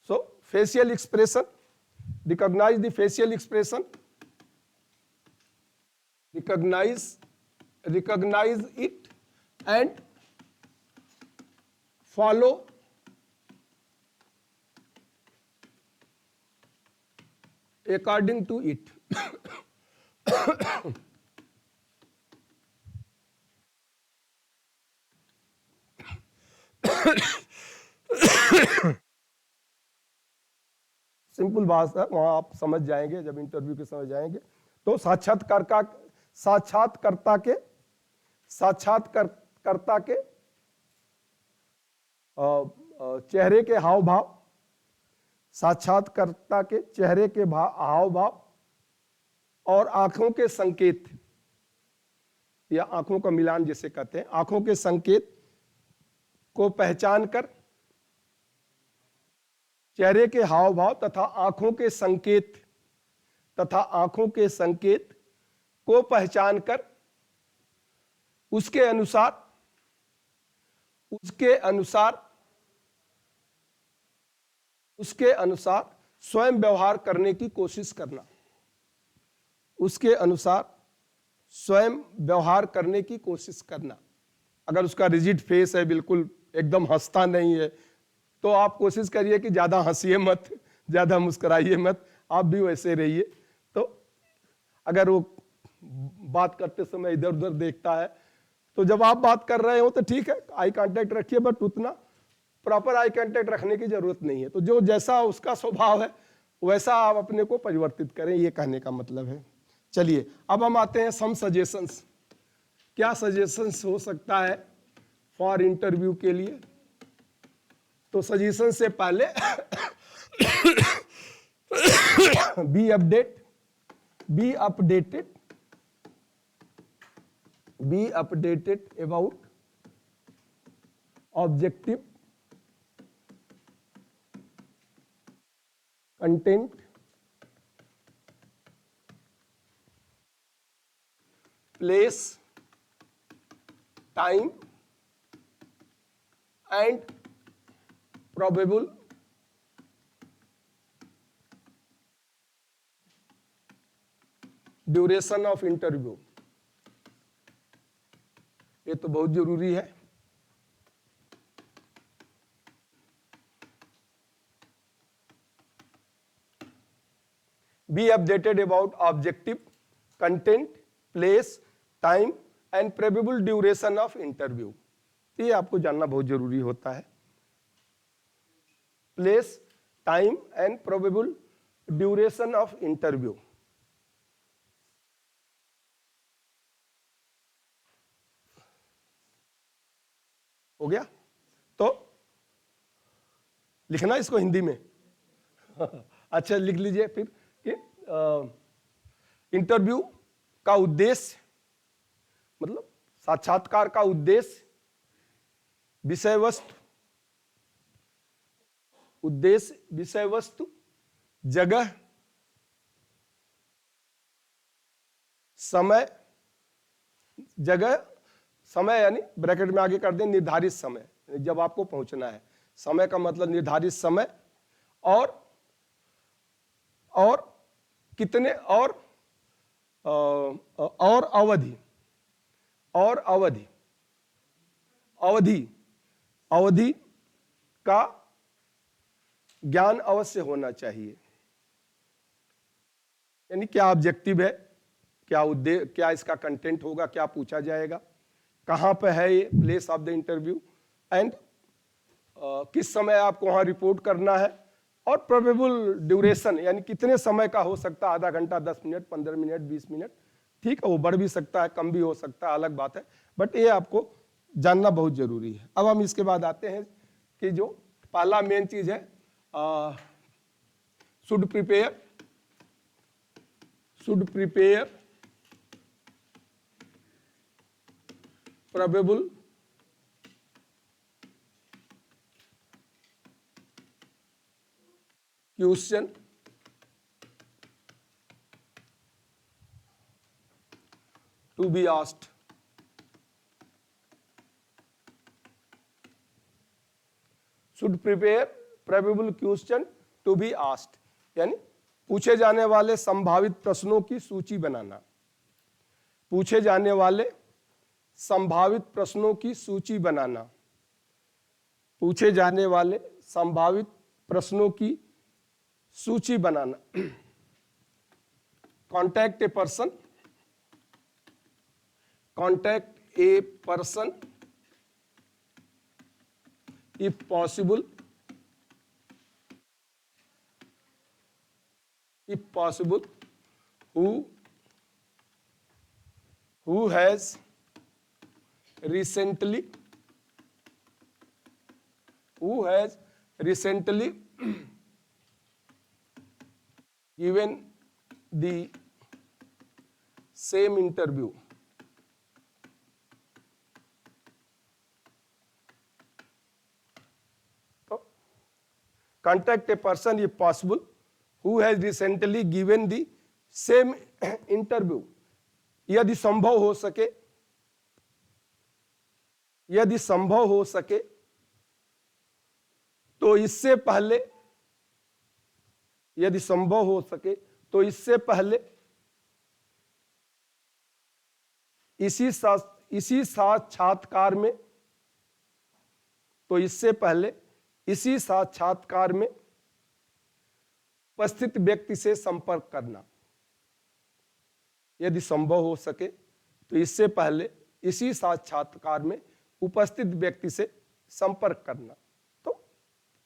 So facial expression, recognize the facial expression, recognize it and follow according to it. Simple बात है, वहां आप समझ जाएंगे जब इंटरव्यू के समझ जाएंगे। तो साक्षात्कारता के चेहरे के हाव भाव, साक्षात्कारकर्ता के चेहरे के हाव भाव और आंखों के संकेत या आंखों का मिलान जिसे कहते हैं, आंखों के संकेत को पहचान कर चेहरे के हाव भाव तथा आंखों के संकेत को पहचान कर उसके अनुसार स्वयं व्यवहार करने की कोशिश करना, उसके अनुसार स्वयं व्यवहार करने की कोशिश करना। अगर उसका रिजिड फेस है, बिल्कुल एकदम हंसता नहीं है, तो आप कोशिश करिए कि ज्यादा हंसिए मत, ज्यादा मुस्कुराइए मत, आप भी वैसे रहिए। तो अगर वो बात करते समय इधर उधर देखता है, तो जब आप बात कर रहे हो तो ठीक है, आई कांटेक्ट रखिए, बट उतना प्रॉपर आई कांटेक्ट रखने की जरूरत नहीं है। तो जो जैसा उसका स्वभाव है वैसा आप अपने को परिवर्तित करें, ये कहने का मतलब है। चलिए अब हम आते हैं सम सजेशंस। क्या सजेशंस हो सकता है फॉर इंटरव्यू के लिए? तो सजेशन से पहले be updated about objective content, place, time and probable duration of interview. ये तो बहुत जरूरी है। Be updated about objective, content, place, time and probable duration of interview. ये आपको जानना बहुत जरूरी होता है। Place, time and probable duration of interview. हो गया? तो लिखना इसको हिंदी में अच्छा लिख लीजिए फिर कि इंटरव्यू का उद्देश्य, मतलब साक्षात्कार का उद्देश्य, विषय वस्तु, जगह, समय यानी ब्रैकेट में आगे कर दें निर्धारित समय, जब आपको पहुंचना है। समय का मतलब निर्धारित समय और कितने और अवधि का ज्ञान अवश्य होना चाहिए। यानी क्या ऑब्जेक्टिव है, क्या उद्देश्य, क्या इसका कंटेंट होगा, क्या पूछा जाएगा, कहां पे है ये place of the interview and किस समय आपको वहां रिपोर्ट करना है, और प्रोबेबल ड्यूरेशन यानी कितने समय का हो सकता है, आधा घंटा, 10 मिनट, 15 मिनट, 20 मिनट, ठीक है, वो बढ़ भी सकता है, कम भी हो सकता है, अलग बात है, बट ये आपको जानना बहुत जरूरी है। अब हम इसके बाद आते हैं कि जो पहला मेन चीज है, should prepare probable question to be asked। should prepare probable question to be asked यानी पूछे जाने वाले संभावित प्रश्नों की सूची बनाना, पूछे जाने वाले संभावित प्रश्नों की सूची बनाना, पूछे जाने वाले संभावित प्रश्नों की सूची बनाना। Contact a person if possible who has who has recently given the same interview. So, contact a person if possible who has recently given the same interview. यदि संभव हो सके, यदि संभव हो सके तो इससे पहले, यदि संभव हो सके तो इससे पहले इसी साक्षात्कार में, तो इससे पहले इसी साक्षात्कार में उपस्थित व्यक्ति से संपर्क करना। यदि संभव हो सके तो इससे पहले इसी साक्षात्कार में उपस्थित व्यक्ति से संपर्क करना। तो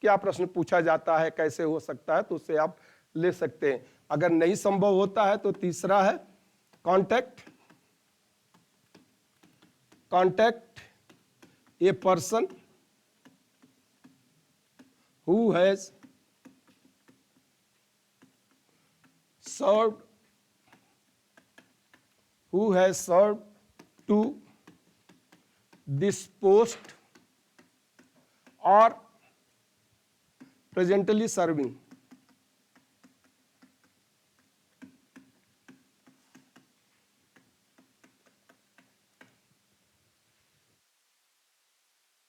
क्या प्रश्न पूछा जाता है, कैसे हो सकता है, तो उससे आप ले सकते हैं। अगर नहीं संभव होता है तो तीसरा है contact a person who has served to this post or presently serving.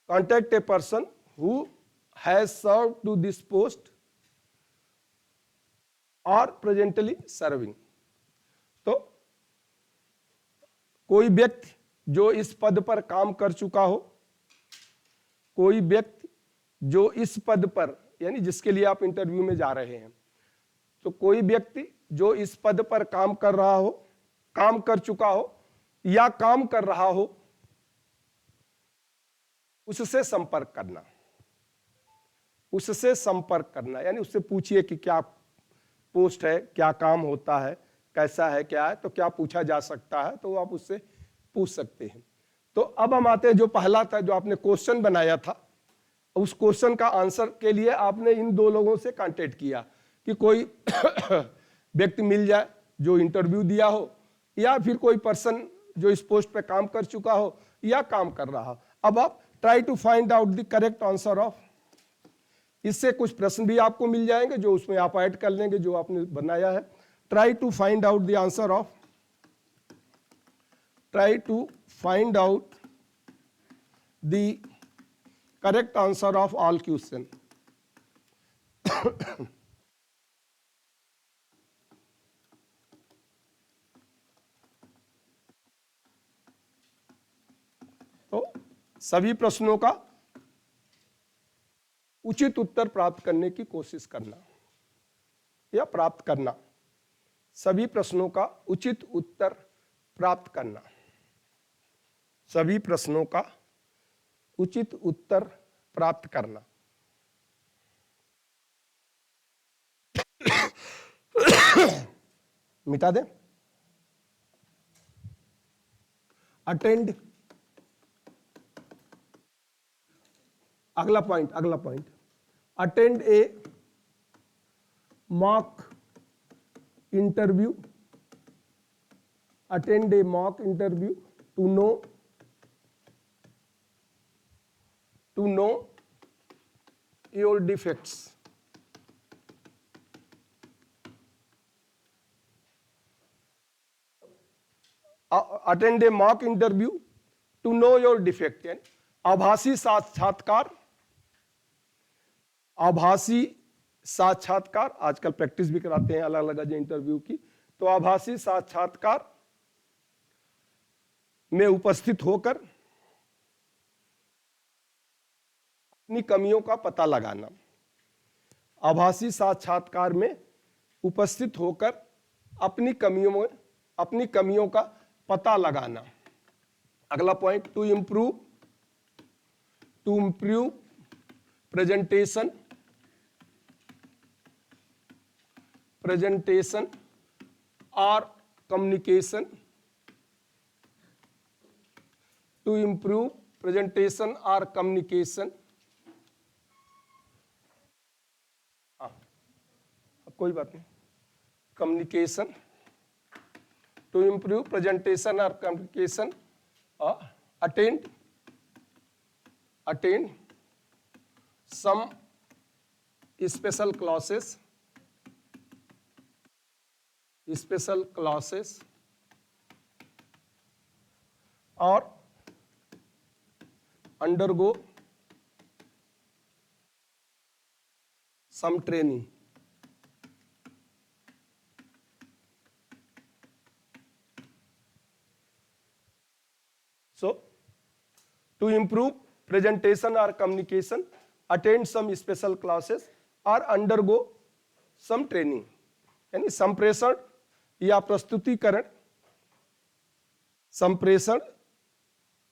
Contact a person who has served to this post or presently serving. तो कोई व्यक्ति जो इस पद पर काम कर चुका हो, कोई व्यक्ति जो इस पद पर, यानी जिसके लिए आप इंटरव्यू में जा रहे हैं, तो कोई व्यक्ति जो इस पद पर काम कर रहा हो, काम कर चुका हो या काम कर रहा हो, उससे संपर्क करना। उससे संपर्क करना यानी उससे पूछिए कि क्या पोस्ट है, क्या काम होता है, कैसा है, क्या है, तो क्या पूछा जा सकता है, तो आप उससे पूछ सकते हैं। तो अब हम आते हैं जो पहला था, जो आपने क्वेश्चन बनाया था, उस क्वेश्चन का आंसर के लिए आपने इन दो लोगों से कांटेक्ट किया कि कोई व्यक्ति मिल जाए जो इंटरव्यू दिया हो, या फिर कोई पर्सन जो इस पोस्ट पे काम कर चुका हो या काम कर रहा हो। अब आप try to find out the correct answer of, इससे कुछ प्रश्न भी आपको मिल जाएंगे जो उसमें आप ऐड कर लेंगे जो आपने बनाया है। Try to find out the answer of, try to find out the correct answer of all question. तो सभी प्रश्नों का उचित उत्तर प्राप्त करने की कोशिश करना या प्राप्त करना, सभी प्रश्नों का उचित उत्तर प्राप्त करना, सभी प्रश्नों का उचित उत्तर प्राप्त करना। मिटा दे। अटेंड, अगला point attend a mock interview, attend a mock interview to know your defects. Attend a mock interview to know your defect, यानी आभासी साक्षात्कार, आभासी साक्षात्कार, आजकल प्रैक्टिस भी कराते हैं अलग अलग इंटरव्यू की, तो आभासी साक्षात्कार में उपस्थित होकर अपनी कमियों का पता लगाना, आभासी साक्षात्कार में उपस्थित होकर अपनी कमियों का पता लगाना। अगला पॉइंट, टू इम्प्रूव प्रेजेंटेशन और कम्युनिकेशन, टू इम्प्रूव प्रेजेंटेशन और कम्युनिकेशन। कोई बात नहीं, कम्युनिकेशन, टू इम्प्रूव प्रेजेंटेशन और communication, attend some special classes और undergo some training. So, to improve presentation or communication, attend some special classes or undergo some training. यानी संप्रेषण या प्रस्तुतिकरण, संप्रेषण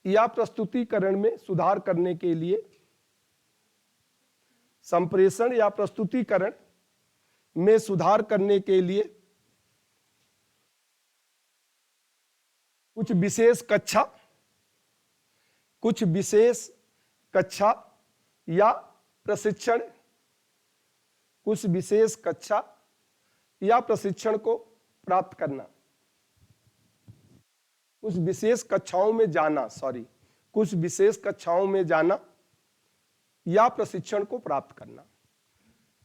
या प्रस्तुतिकरण में सुधार करने के लिए, संप्रेषण या प्रस्तुतिकरण में सुधार करने के लिए कुछ विशेष कक्षा या प्रशिक्षण, कुछ विशेष कक्षा या प्रशिक्षण को प्राप्त करना, कुछ विशेष कक्षाओं में जाना, कुछ विशेष कक्षाओं में जाना या प्रशिक्षण को प्राप्त करना,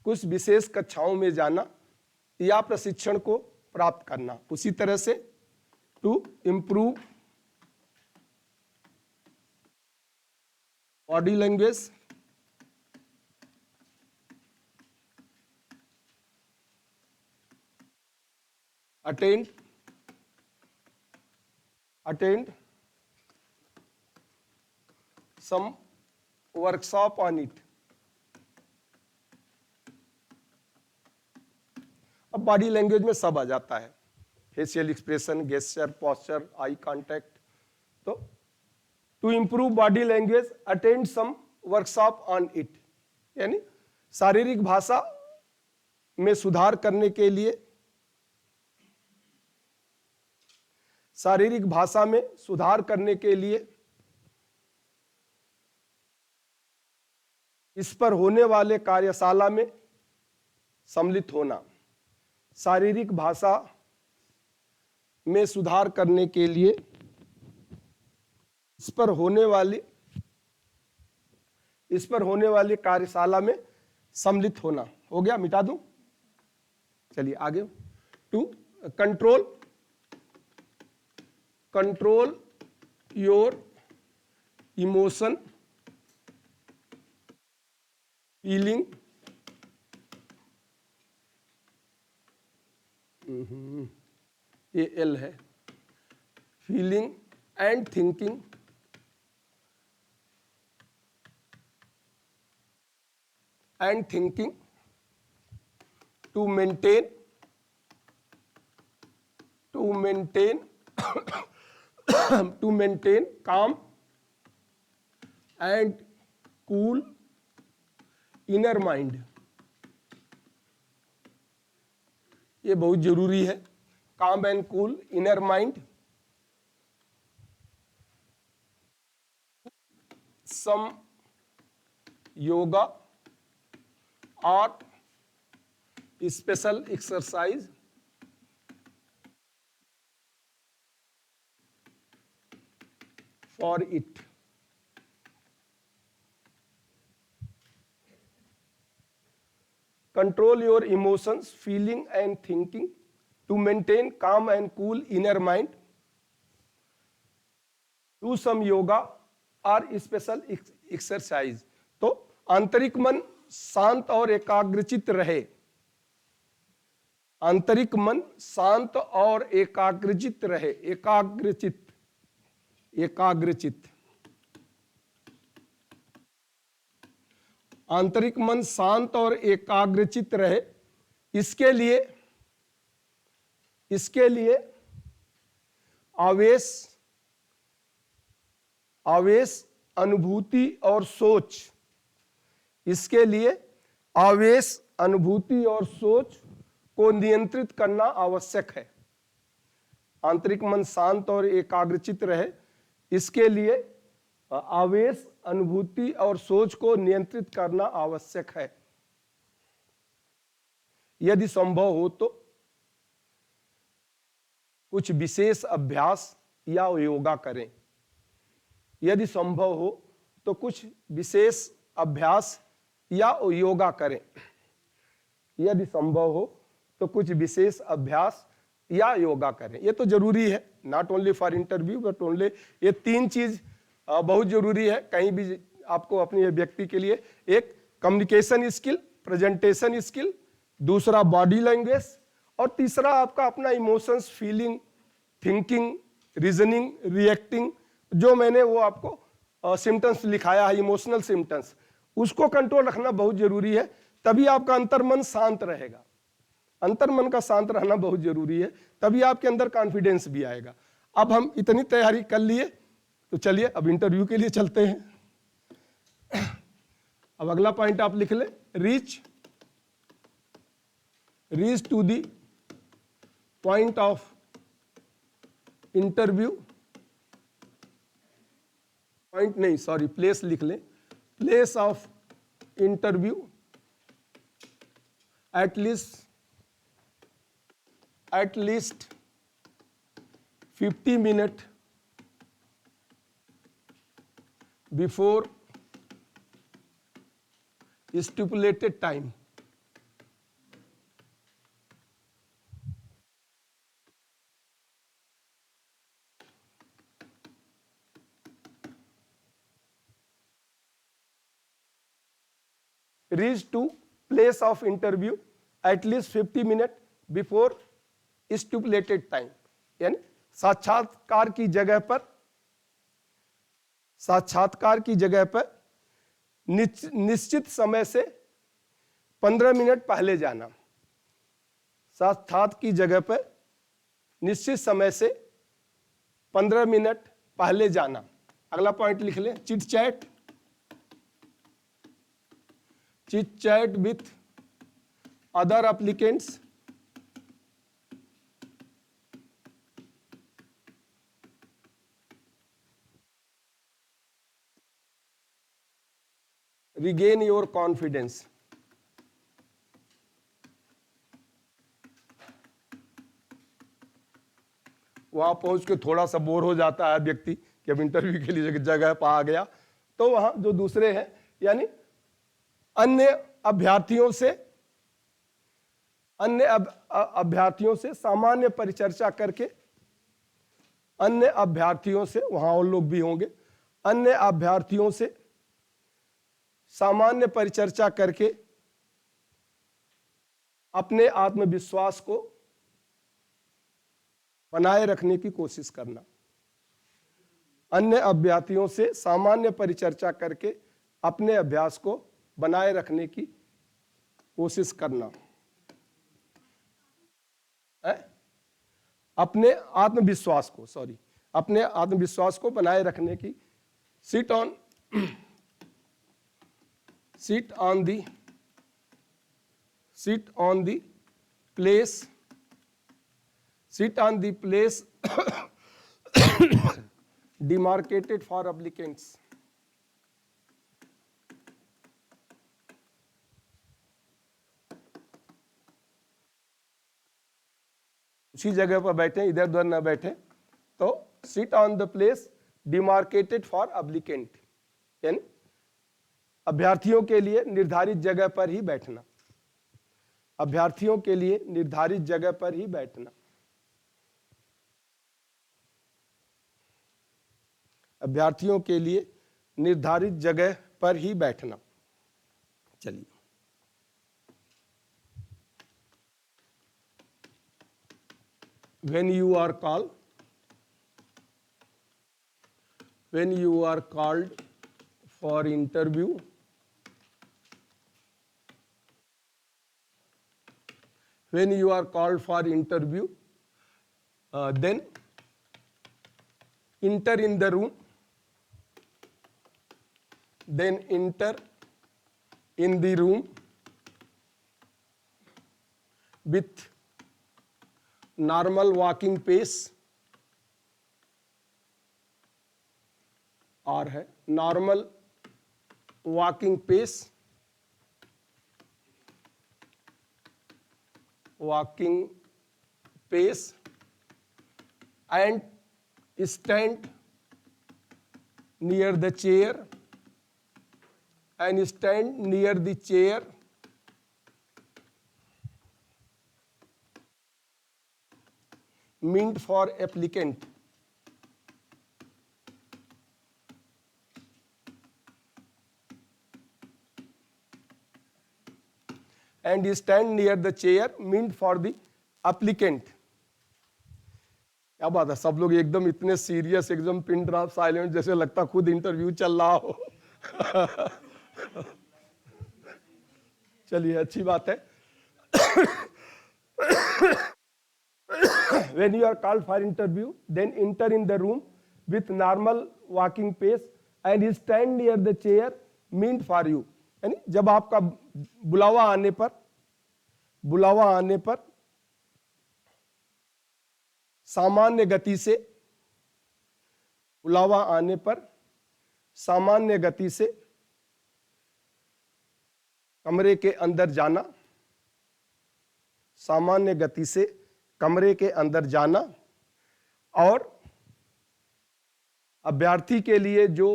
कुछ विशेष कक्षाओं में जाना या प्रशिक्षण को प्राप्त करना। उसी तरह से to improve body language, attend some workshop on it। अब बॉडी लैंग्वेज में सब आ जाता है, facial expression, gesture, posture, eye contact. तो to improve body language attend some workshop on it, यानी शारीरिक भाषा में सुधार करने के लिए, शारीरिक भाषा में सुधार करने के लिए इस पर होने वाले कार्यशाला में सम्मिलित होना। शारीरिक भाषा में सुधार करने के लिए इस पर होने वाली कार्यशाला में सम्मिलित होना। हो गया, मिटा दूं? चलिए आगे। To control your emotion, feeling ये एल है, feeling and thinking to maintain calm and cool inner mind। ये बहुत जरूरी है, calm and cool inner mind। some yoga or special exercise for it। Control your emotions, feeling and thinking to maintain calm and cool inner mind। Do some yoga or special exercise। तो आंतरिक मन शांत और एकाग्रचित रहे, आंतरिक मन शांत और एकाग्रचित रहे, एकाग्रचित आंतरिक मन शांत और एकाग्रचित रहे। इसके लिए आवेश, अनुभूति और सोच, इसके लिए आवेश, अनुभूति और सोच को नियंत्रित करना आवश्यक है। आंतरिक मन शांत और एकाग्रचित रहे, इसके लिए आवेश, अनुभूति और सोच को नियंत्रित करना आवश्यक है। यदि संभव हो तो कुछ विशेष अभ्यास या योगा करें। यदि संभव हो तो कुछ विशेष अभ्यास या योगा करें। यदि संभव हो तो कुछ विशेष अभ्यास या योगा करें। ये तो जरूरी है, not only for interview but only, ये तीन चीज बहुत जरूरी है कहीं भी आपको अपनी व्यक्ति के लिए। एक कम्युनिकेशन स्किल, प्रेजेंटेशन स्किल, दूसरा बॉडी लैंग्वेज, और तीसरा आपका अपना emotions, feeling, thinking, reasoning, reacting, जो मैंने वो आपको सिम्टम्स लिखाया है, इमोशनल सिम्टम्स, उसको कंट्रोल रखना बहुत जरूरी है। तभी आपका अंतर्मन शांत रहेगा। अंतर्मन का शांत रहना बहुत जरूरी है, तभी आपके अंदर कॉन्फिडेंस भी आएगा। अब हम इतनी तैयारी कर लिए तो चलिए अब इंटरव्यू के लिए चलते हैं। अब अगला पॉइंट आप लिख लें, reach to the point of interview. Point नहीं, सॉरी, प्लेस लिख लें, place of interview at least 50 minutes before stipulated time. Reach to place of interview at least 50 minutes before stipulated time, यानी साक्षात्कार की जगह पर निश्चित समय से 15 मिनट पहले जाना। साक्षात्कार की जगह पर निश्चित समय से 15 मिनट पहले जाना। अगला पॉइंट लिख लें, chit chat with other applicants, regain your confidence। वहां पहुंच के थोड़ा सा बोर हो जाता है व्यक्ति कि अब इंटरव्यू के लिए जगह पर आ गया, तो वहां जो दूसरे हैं यानी अन्य अभ्यर्थियों से सामान्य परिचर्चा करके, अन्य अभ्यर्थियों से, वहां और लोग भी होंगे, अन्य अभ्यर्थियों से सामान्य परिचर्चा करके अपने आत्मविश्वास को बनाए रखने की कोशिश करना। अन्य अभ्यर्थियों से सामान्य परिचर्चा करके अपने अभ्यास को बनाए रखने की कोशिश करना। अपने आत्मविश्वास को बनाए रखने की। Seat on the place demarcated for applicants। उसी जगह पर बैठे, इधर उधर ना बैठे। तो seat on the place demarcated for applicant, यानी अभ्यर्थियों के लिए निर्धारित जगह पर ही बैठना। अभ्यर्थियों के लिए निर्धारित जगह पर ही बैठना। अभ्यर्थियों के लिए निर्धारित जगह पर ही बैठना। चलिए, when you are called for interview, then enter in the room, with normal walking pace, और है normal walking pace, walking pace and stand near the chair and stand near the chair meant for applicant and stand near the chair meant for the applicant। क्या बात है, सब लोग एकदम इतने सीरियस, एकदम पिन ड्रॉप साइलेंट, जैसे लगता खुद इंटरव्यू चल रहा हो। चलिए अच्छी बात है। When you are called for interview, then enter in the room with normal walking pace and stand near the chair meant for you। यानी जब आपका बुलावा आने पर सामान्य गति से, बुलावा आने पर सामान्य गति से कमरे के अंदर जाना, सामान्य गति से कमरे के अंदर जाना और अभ्यर्थी के लिए जो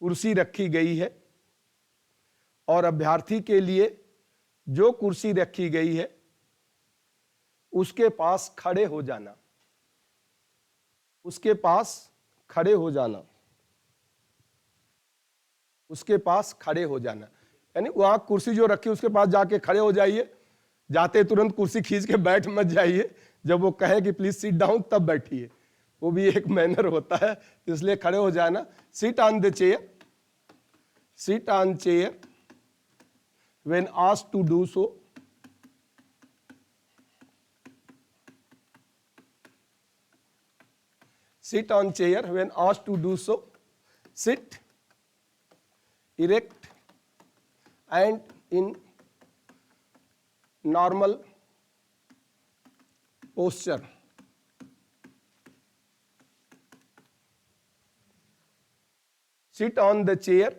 कुर्सी रखी गई है और अभ्यर्थी के लिए जो कुर्सी रखी गई है उसके पास खड़े हो जाना, उसके पास खड़े हो जाना, उसके पास खड़े हो जाना। यानी वहां कुर्सी जो रखी उसके पास जाके खड़े हो जाइए, जाते तुरंत कुर्सी खींच के बैठ मत जाइए, जब वो कहे कि प्लीज सिट डाउन तब बैठिए, वो भी एक मैनर होता है, इसलिए खड़े हो जाना। Sit on the chair, sit on chair when asked to do so, sit on chair when asked to do so, sit erect and in normal posture, sit on the chair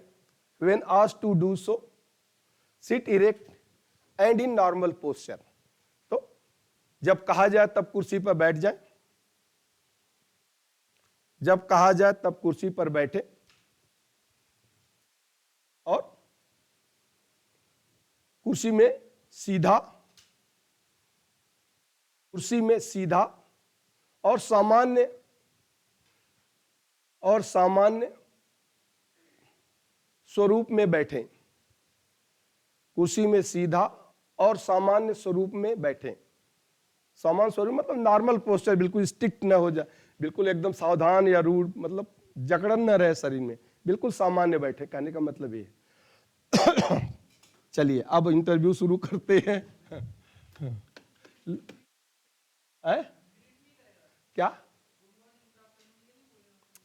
when asked to do so, sit erect and in normal posture। तो जब कहा जाए तब कुर्सी पर बैठ जाए, जब कहा जाए तब कुर्सी पर बैठे और कुर्सी में सीधा, कुर्सी में सीधा और सामान्य स्वरूप में बैठे, कुर्सी में सीधा और सामान्य स्वरूप में बैठे। सामान्य स्वरूप मतलब नॉर्मल पोस्चर, बिल्कुल स्टिक्ट न हो जाए, बिल्कुल एकदम सावधान या रूड, मतलब जकड़न न रहे शरीर में, बिल्कुल सामान्य बैठे, कहने का मतलब ये है। चलिए अब इंटरव्यू शुरू करते हैं। क्या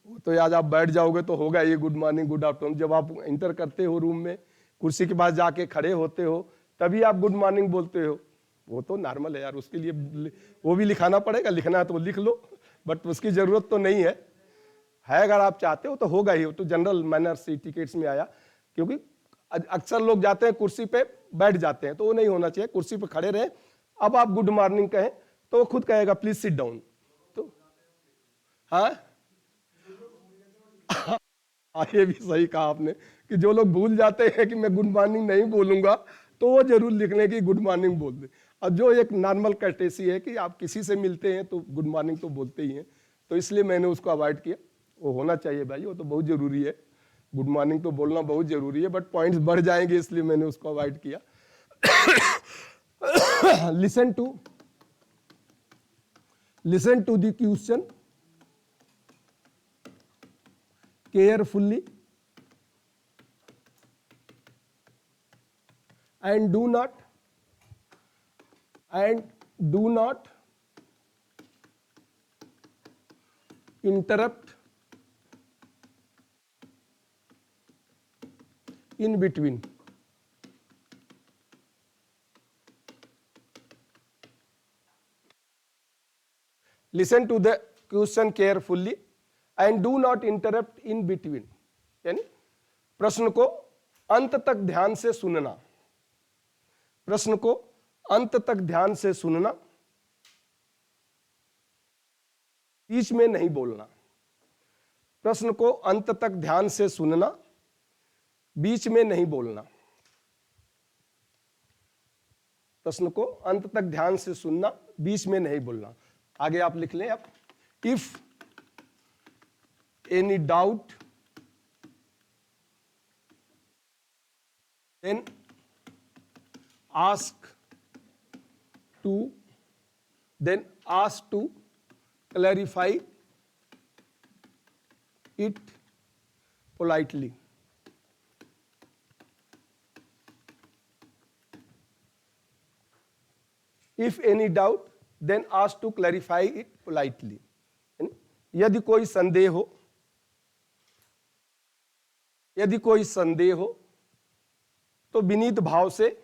वो तो आज आप बैठ जाओगे तो होगा ये गुड मॉर्निंग गुड आफ्टरनून। जब आप इंटर करते हो रूम में, कुर्सी के पास जाके खड़े होते हो, तभी आप गुड मॉर्निंग बोलते हो। वो तो नॉर्मल है यार, उसके लिए वो भी लिखाना पड़ेगा, लिखना है तो लिख लो, बट उसकी जरूरत तो नहीं है अगर आप चाहते हो तो होगा ही। तो जनरल मैनर्स टिकट्स में आया, क्योंकि अक्सर लोग जाते हैं कुर्सी पे बैठ जाते हैं, तो वो नहीं होना चाहिए, कुर्सी पे खड़े रहे। अब आप गुड मॉर्निंग कहें तो वो खुद कहेगा प्लीज सिट डाउन। तो हाँ ये भी सही कहा आपने कि जो लोग भूल जाते हैं कि मैं गुड मॉर्निंग नहीं बोलूंगा, तो वो जरूर लिख लें कि गुड मॉर्निंग बोल दे। और जो एक नॉर्मल कर्टेसी है कि आप किसी से मिलते हैं तो गुड मॉर्निंग तो बोलते ही हैं, तो इसलिए मैंने उसको अवॉइड किया। वो होना चाहिए भाई, वो तो बहुत जरूरी है, गुड मॉर्निंग तो बोलना बहुत जरूरी है, बट पॉइंट्स बढ़ जाएंगे इसलिए मैंने उसको अवॉइड किया। Listen to the question carefully and do not interrupt in between. Listen to the question carefully and do not interrupt in between, यानी प्रश्न को अंत तक ध्यान से सुनना, प्रश्न को अंत तक ध्यान से सुनना, बीच में नहीं बोलना। प्रश्न को अंत तक ध्यान से सुनना, बीच में नहीं बोलना। प्रश्न को अंत तक ध्यान से सुनना, बीच में नहीं बोलना। आगे आप लिख लें अब, if any doubt then ask to clarify it politely. If any doubt, then ask to clarify it politely. यदि कोई संदेह हो, यदि कोई संदेह हो तो विनीत भाव से,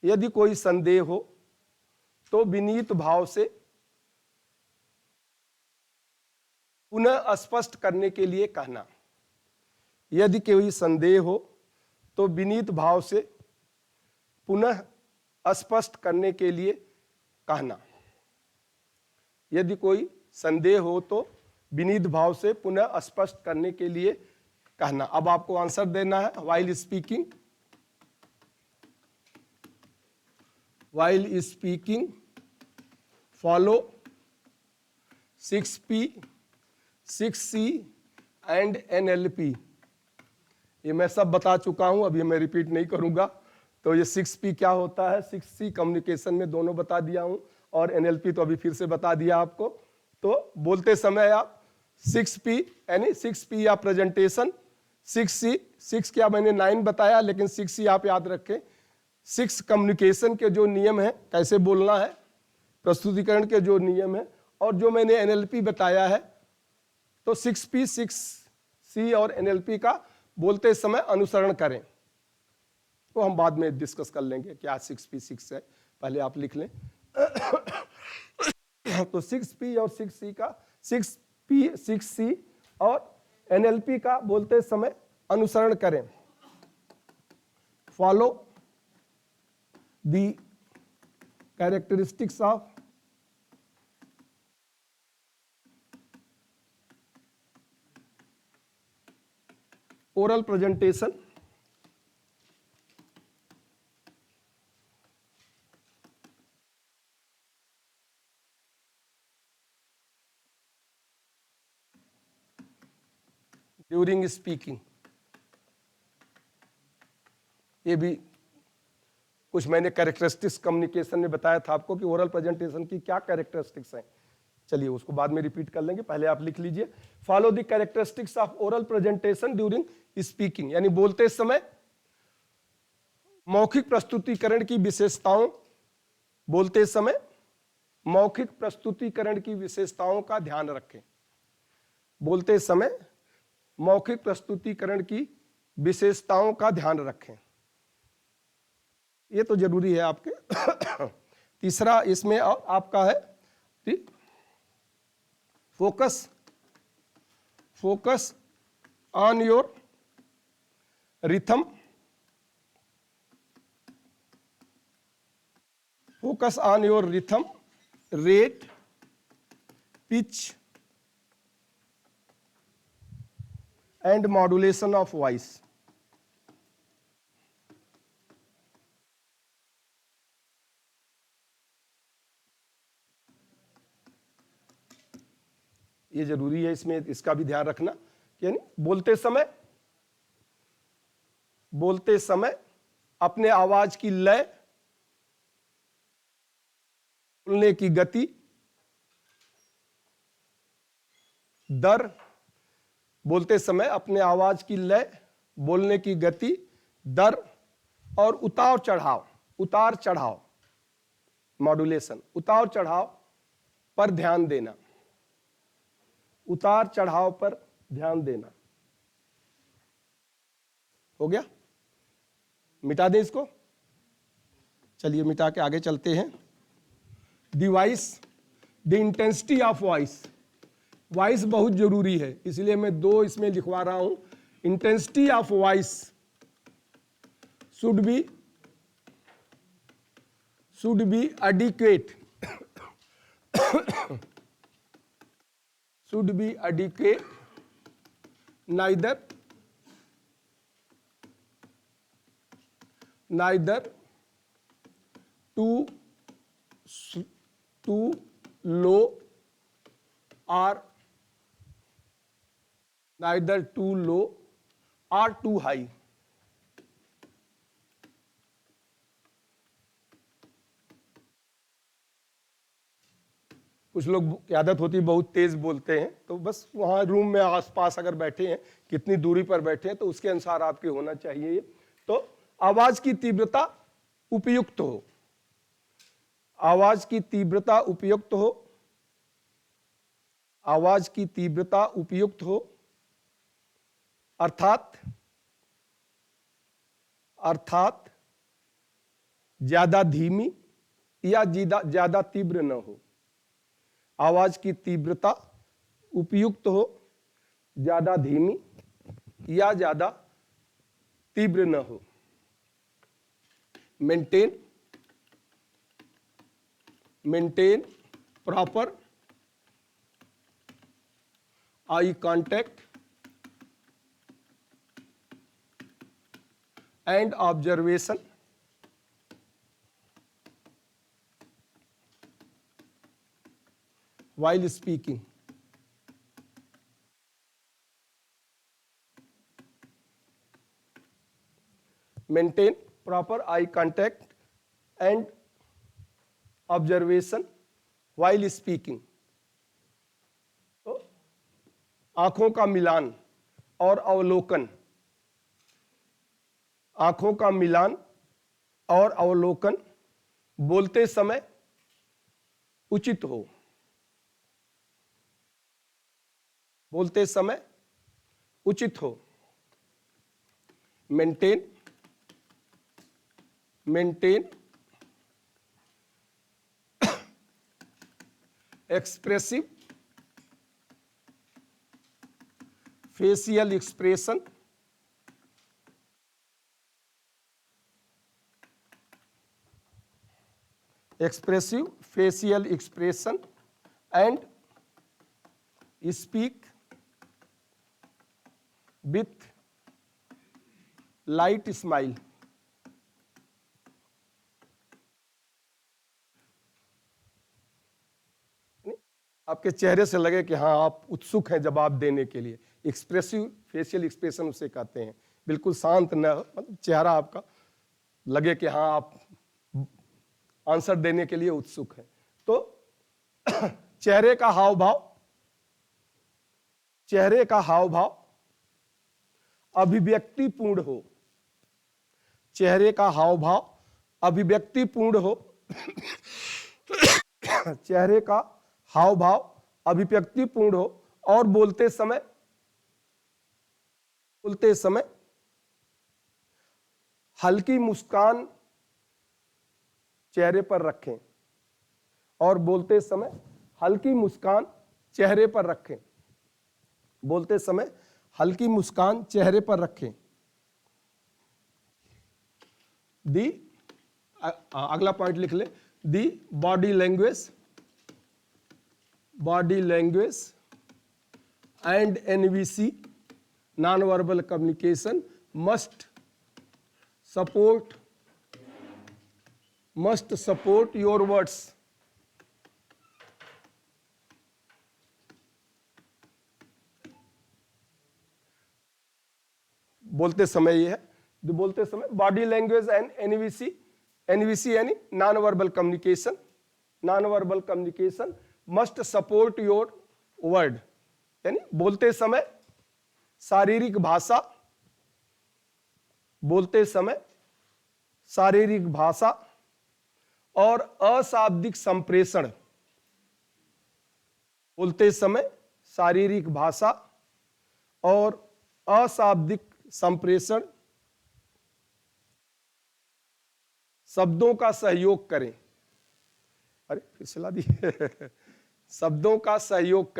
यदि कोई संदेह हो तो विनीत भाव से पुनः स्पष्ट करने के लिए कहना। यदि कोई संदेह हो तो विनीत भाव से पुनः स्पष्ट करने के लिए कहना। यदि कोई संदेह हो तो विनीत भाव से पुनः स्पष्ट करने के लिए कहना। अब आपको आंसर देना है। while speaking follow 6P 6C and NLP। ये मैं सब बता चुका हूं, अभी मैं रिपीट नहीं करूंगा। तो ये 6P क्या होता है, 6C कम्युनिकेशन में दोनों बता दिया हूं, और NLP तो अभी फिर से बता दिया आपको। तो बोलते समय आप 6P यानी 6P या प्रेजेंटेशन, 6C 6 क्या मैंने 9 बताया, लेकिन 6C आप याद रखें। 6 कम्युनिकेशन के जो नियम है, कैसे बोलना है, प्रस्तुतिकरण के जो नियम है, और जो मैंने NLP बताया है। तो 6P 6C और NLP का बोलते समय अनुसरण करें। तो हम बाद में डिस्कस कर लेंगे क्या 6P 6 है, पहले आप लिख लें। तो 6P और 6C का, 6P 6C और NLP का बोलते समय अनुसरण करें। Follow the characteristics of oral presentation during speaking. ये भी कुछ मैंने कैरेक्टरिस्टिक्स कम्युनिकेशन में बताया था आपको कि ओरल प्रेजेंटेशन की क्या कैरेक्टरिस्टिक्स हैं। चलिए उसको बाद में रिपीट कर लेंगे, पहले आप लिख लीजिए। Follow the characteristics of oral presentation during speaking, यानी बोलते समय मौखिक प्रस्तुतिकरण की विशेषताओं, बोलते समय मौखिक प्रस्तुतिकरण की विशेषताओं का ध्यान रखें। बोलते समय मौखिक प्रस्तुतिकरण की विशेषताओं का ध्यान रखें, ये तो जरूरी है आपके। तीसरा इसमें आपका है focus on your rhythm, focus on your rhythm, rate, pitch and modulation of voice. ये जरूरी है, इसमें इसका भी ध्यान रखना। यानी बोलते समय अपने आवाज की लय, बोलने की गति, दर, बोलते समय अपने आवाज की लय, बोलने की गति, दर और उतार चढ़ाव मॉड्यूलेशन, उतार चढ़ाव पर ध्यान देना, उतार चढ़ाव पर ध्यान देना। हो गया, मिटा दें इसको। चलिए मिटा के आगे चलते हैं। The intensity of voice, voice बहुत जरूरी है, इसलिए मैं 2 इसमें लिखवा रहा हूं। Intensity of voice should be should be adequate should be adequate, neither too low or neither too low or too high. कुछ लोग की आदत होती है बहुत तेज बोलते हैं, तो बस वहाँ रूम में आसपास अगर बैठे हैं, कितनी दूरी पर बैठे हैं, तो उसके अनुसार आपके होना चाहिए। तो आवाज की तीव्रता उपयुक्त हो, आवाज की तीव्रता उपयुक्त हो, आवाज की तीव्रता उपयुक्त हो, अर्थात ज्यादा धीमी या ज्यादा तीव्र न हो। आवाज की तीव्रता उपयुक्त हो, ज्यादा धीमी या ज्यादा तीव्र न हो। Maintain proper eye contact and observation while speaking. Maintain proper eye contact and observation while speaking. तो आंखों का मिलान और अवलोकन, आंखों का मिलान और अवलोकन बोलते समय उचित हो, बोलते समय उचित हो। Maintain expressive facial expression and speak with light smile. आपके चेहरे से लगे कि हाँ आप उत्सुक हैं जवाब देने के लिए। एक्सप्रेसिव फेशियल एक्सप्रेशन उसे कहते हैं। बिल्कुल शांत न हो, मतलब चेहरा आपका लगे कि हाँ आप आंसर देने के लिए उत्सुक हैं। तो चेहरे का हाव भाव अभिव्यक्तिपूर्ण हो, चेहरे का हाव भाव अभिव्यक्तिपूर्ण हो, चेहरे का हाव भाव अभिव्यक्तिपूर्ण हो और बोलते समय हल्की मुस्कान चेहरे पर रखें, और बोलते समय हल्की मुस्कान चेहरे पर रखें, बोलते समय हल्की मुस्कान चेहरे पर रखें। अगला पॉइंट लिख ले, the body language and NVC non verbal communication must support your words. बोलते समय ये है, बोलते समय बॉडी लैंग्वेज एंड NVC यानी non verbal communication must support your word, यानी बोलते समय शारीरिक भाषा और अशाब्दिक संप्रेषण, बोलते समय शारीरिक भाषा और अशाब्दिक संप्रेषण शब्दों का सहयोग करें। अरे फिर सलाह दी शब्दों का सहयोग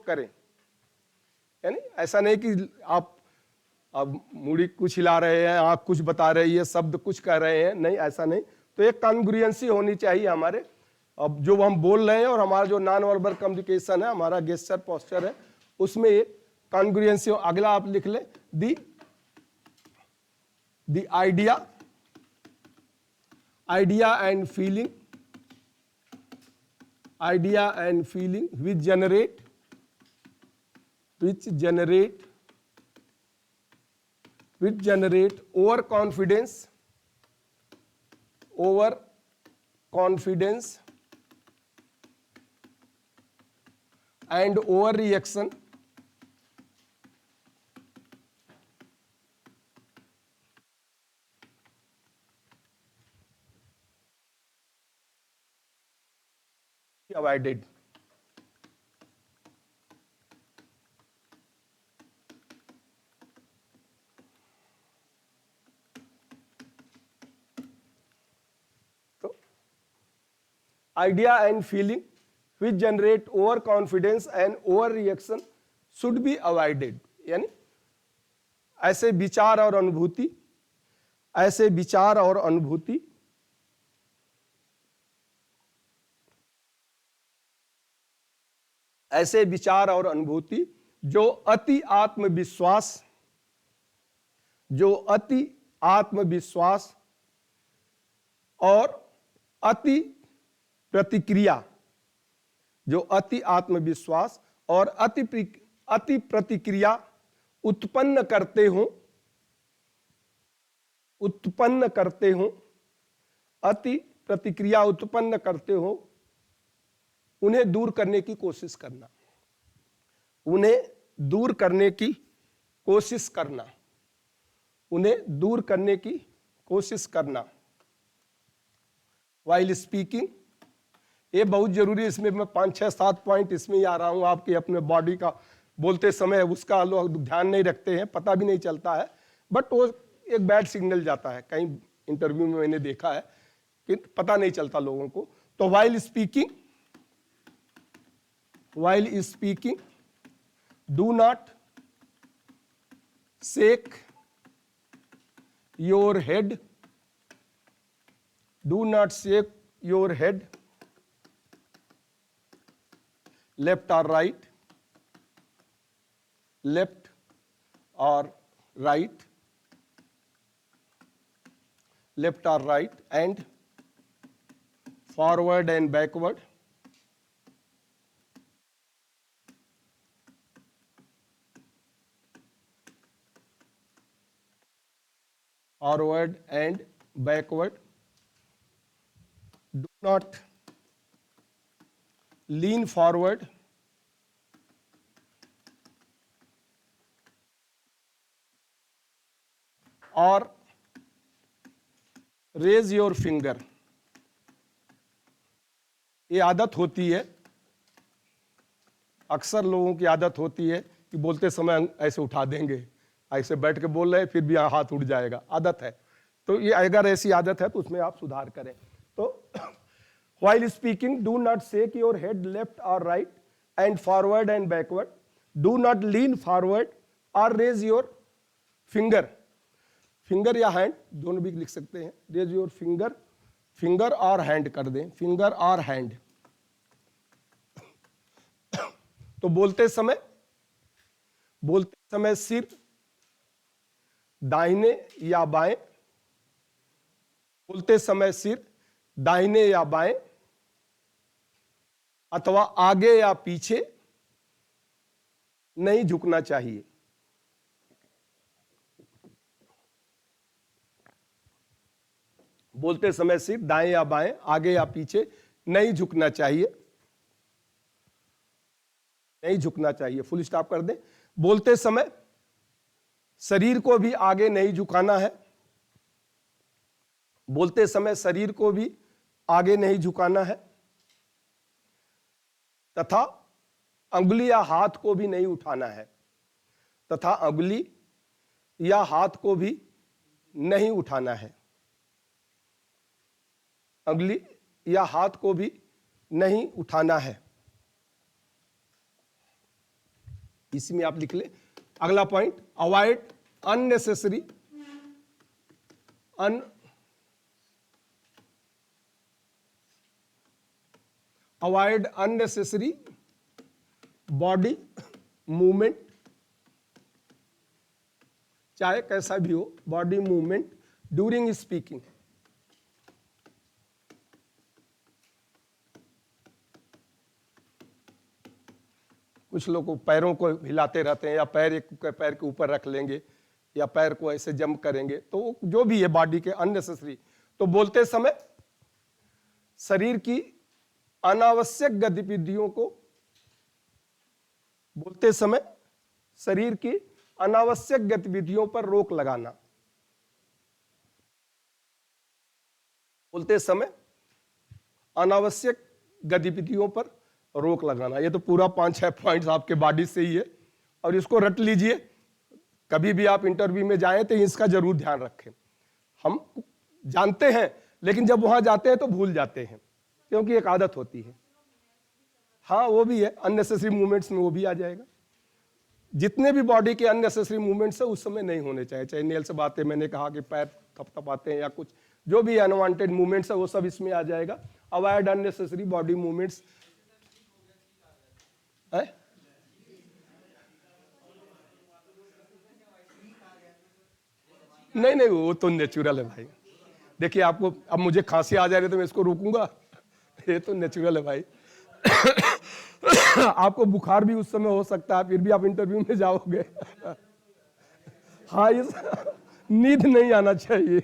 करें, यानी ऐसा नहीं कि आप अब मुड़ी कुछ हिला रहे हैं, आंख कुछ बता रही है, शब्द कुछ कह रहे हैं, नहीं ऐसा नहीं। तो एक कॉन्ग्रुएंसी होनी चाहिए हमारे, अब जो हम बोल रहे हैं और हमारा जो नॉन वर्बल कम्युनिकेशन है, हमारा गेस्चर पोस्चर है, उसमें एक कॉन्ग्रुएंसी। अगला आप लिख लें, the idea and feeling which generate overconfidence and overreaction avoided. So, idea and feeling which generate overconfidence and overreaction should be avoided. यानी ऐसे विचार और अनुभूति, ऐसे विचार और अनुभूति जो अति आत्मविश्वास और अति प्रतिक्रिया, उत्पन्न करते हों, अति प्रतिक्रिया उत्पन्न करते हो, उन्हें दूर करने की कोशिश करना, वाइल स्पीकिंग। ये बहुत जरूरी है, इसमें मैं 5, 6, 7 पॉइंट इसमें ही आ रहा हूं। आपके अपने बॉडी का बोलते समय उसका लोग ध्यान नहीं रखते हैं, पता भी नहीं चलता है, बट वो एक बैड सिग्नल जाता है। कहीं इंटरव्यू में मैंने देखा है कि पता नहीं चलता लोगों को। तो while speaking do not shake your head, left और right, and forward and backward, do not lean forward or raise your finger. ये आदत होती है, अक्सर लोगों की आदत होती है कि बोलते समय ऐसे उठा देंगे, ऐसे बैठ के बोल रहे हैं फिर भी हाथ उठ जाएगा, आदत है। तो ये अगर ऐसी आदत है तो उसमें आप सुधार करें। तो while speaking do not shake your head left और right and forward and backward, do not lean forward or raise your finger या हैंड दोनों भी लिख सकते हैं। रेज योर फिंगर और हैंड कर दें, फिंगर और हैंड। तो बोलते समय सिर दाहिने या बाएं, अथवा आगे या पीछे नहीं झुकना चाहिए। बोलते समय सिर दाएं या बाएं, आगे या पीछे नहीं झुकना चाहिए, फुल स्टॉप कर दें। बोलते समय शरीर को भी आगे नहीं झुकाना है, तथा अंगुली या हाथ को भी नहीं उठाना है, अंगुली या हाथ को भी नहीं उठाना है। इसमें आप लिख ले। अगला point, avoid unnecessary avoid unnecessary body movement, चाहे कैसा भी हो, बॉडी मूवमेंट ड्यूरिंग स्पीकिंग। कुछ लोग पैरों को हिलाते रहते हैं, या पैर के ऊपर रख लेंगे, या पैर को ऐसे जंप करेंगे, तो जो भी है बॉडी के अननेसेसरी। तो बोलते समय शरीर की अनावश्यक गतिविधियों को, बोलते समय शरीर की अनावश्यक गतिविधियों पर रोक लगाना। बोलते समय अनावश्यक गतिविधियों पर रोक लगाना। ये तो पूरा 5-6 पॉइंट्स आपके बॉडी से ही है, और इसको रट लीजिए। कभी भी आप इंटरव्यू में जाएं तो इसका जरूर ध्यान रखें। हम जानते हैं, लेकिन जब वहां जाते हैं तो भूल जाते हैं, क्योंकि एक आदत होती है। हाँ, वो भी है, अननेसेसरी मूवमेंट्स में वो भी आ जाएगा। जितने भी बॉडी के अननेसेसरी मूवमेंट्स है उस समय नहीं होने चाहिए, चाहे नेल से बातें, मैंने कहा कि पैर थपथपाते हैं या कुछ, जो भी अनवांटेड मूवमेंट्स है वो सब इसमें आ जाएगा। Avoid unnecessary body movements. नहीं नहीं, वो तो नेचुरल है भाई। देखिए, आपको अब मुझे खांसी आ जा रही है तो मैं इसको रोकूंगा? ये तो नेचुरल है भाई। आपको बुखार भी उस समय हो सकता है, फिर भी आप इंटरव्यू में जाओगे। हाँ, इस नींद नहीं आना चाहिए।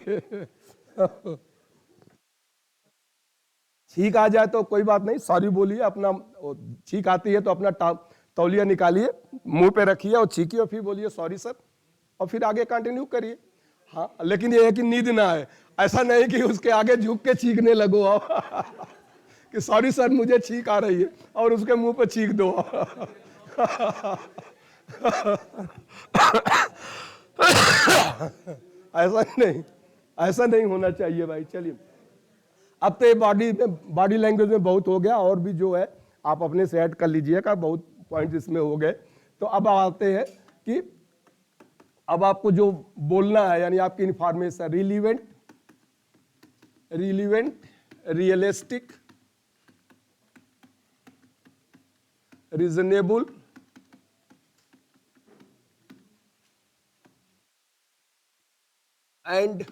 छींक आ जाए तो कोई बात नहीं, सॉरी बोलिए। अपना छींक आती है तो अपना तौलिया निकालिए, मुंह पे रखिए और छींकिए, और फिर बोलिए सॉरी सर, और फिर आगे कंटिन्यू करिए। हाँ, लेकिन ये है कि नींद ना आए। ऐसा नहीं कि उसके आगे झुक के छींकने लगो कि सॉरी सर मुझे छींक आ रही है, और उसके मुंह पे छींक दो। ऐसा नहीं होना चाहिए भाई। चलिए, अब तो ये बॉडी लैंग्वेज में बहुत हो गया, और भी जो है आप अपने से ऐड कर लीजिएगा, बहुत पॉइंट इसमें हो गए। तो अब आते हैं कि अब आपको जो बोलना है, यानी आपकी information relevant, realistic, reasonable and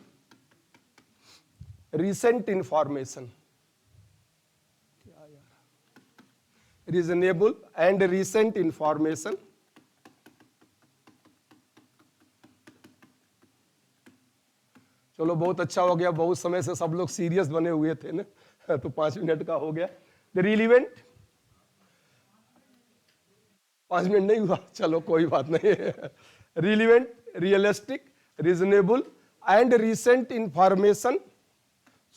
recent information. Reasonable and recent information. चलो, बहुत अच्छा हो गया। बहुत समय से सब लोग सीरियस बने हुए थे ना, तो 5 मिनट का हो गया। रिलीवेंट 5 मिनट नहीं हुआ, चलो कोई बात नहीं। Relevant, realistic, reasonable and recent information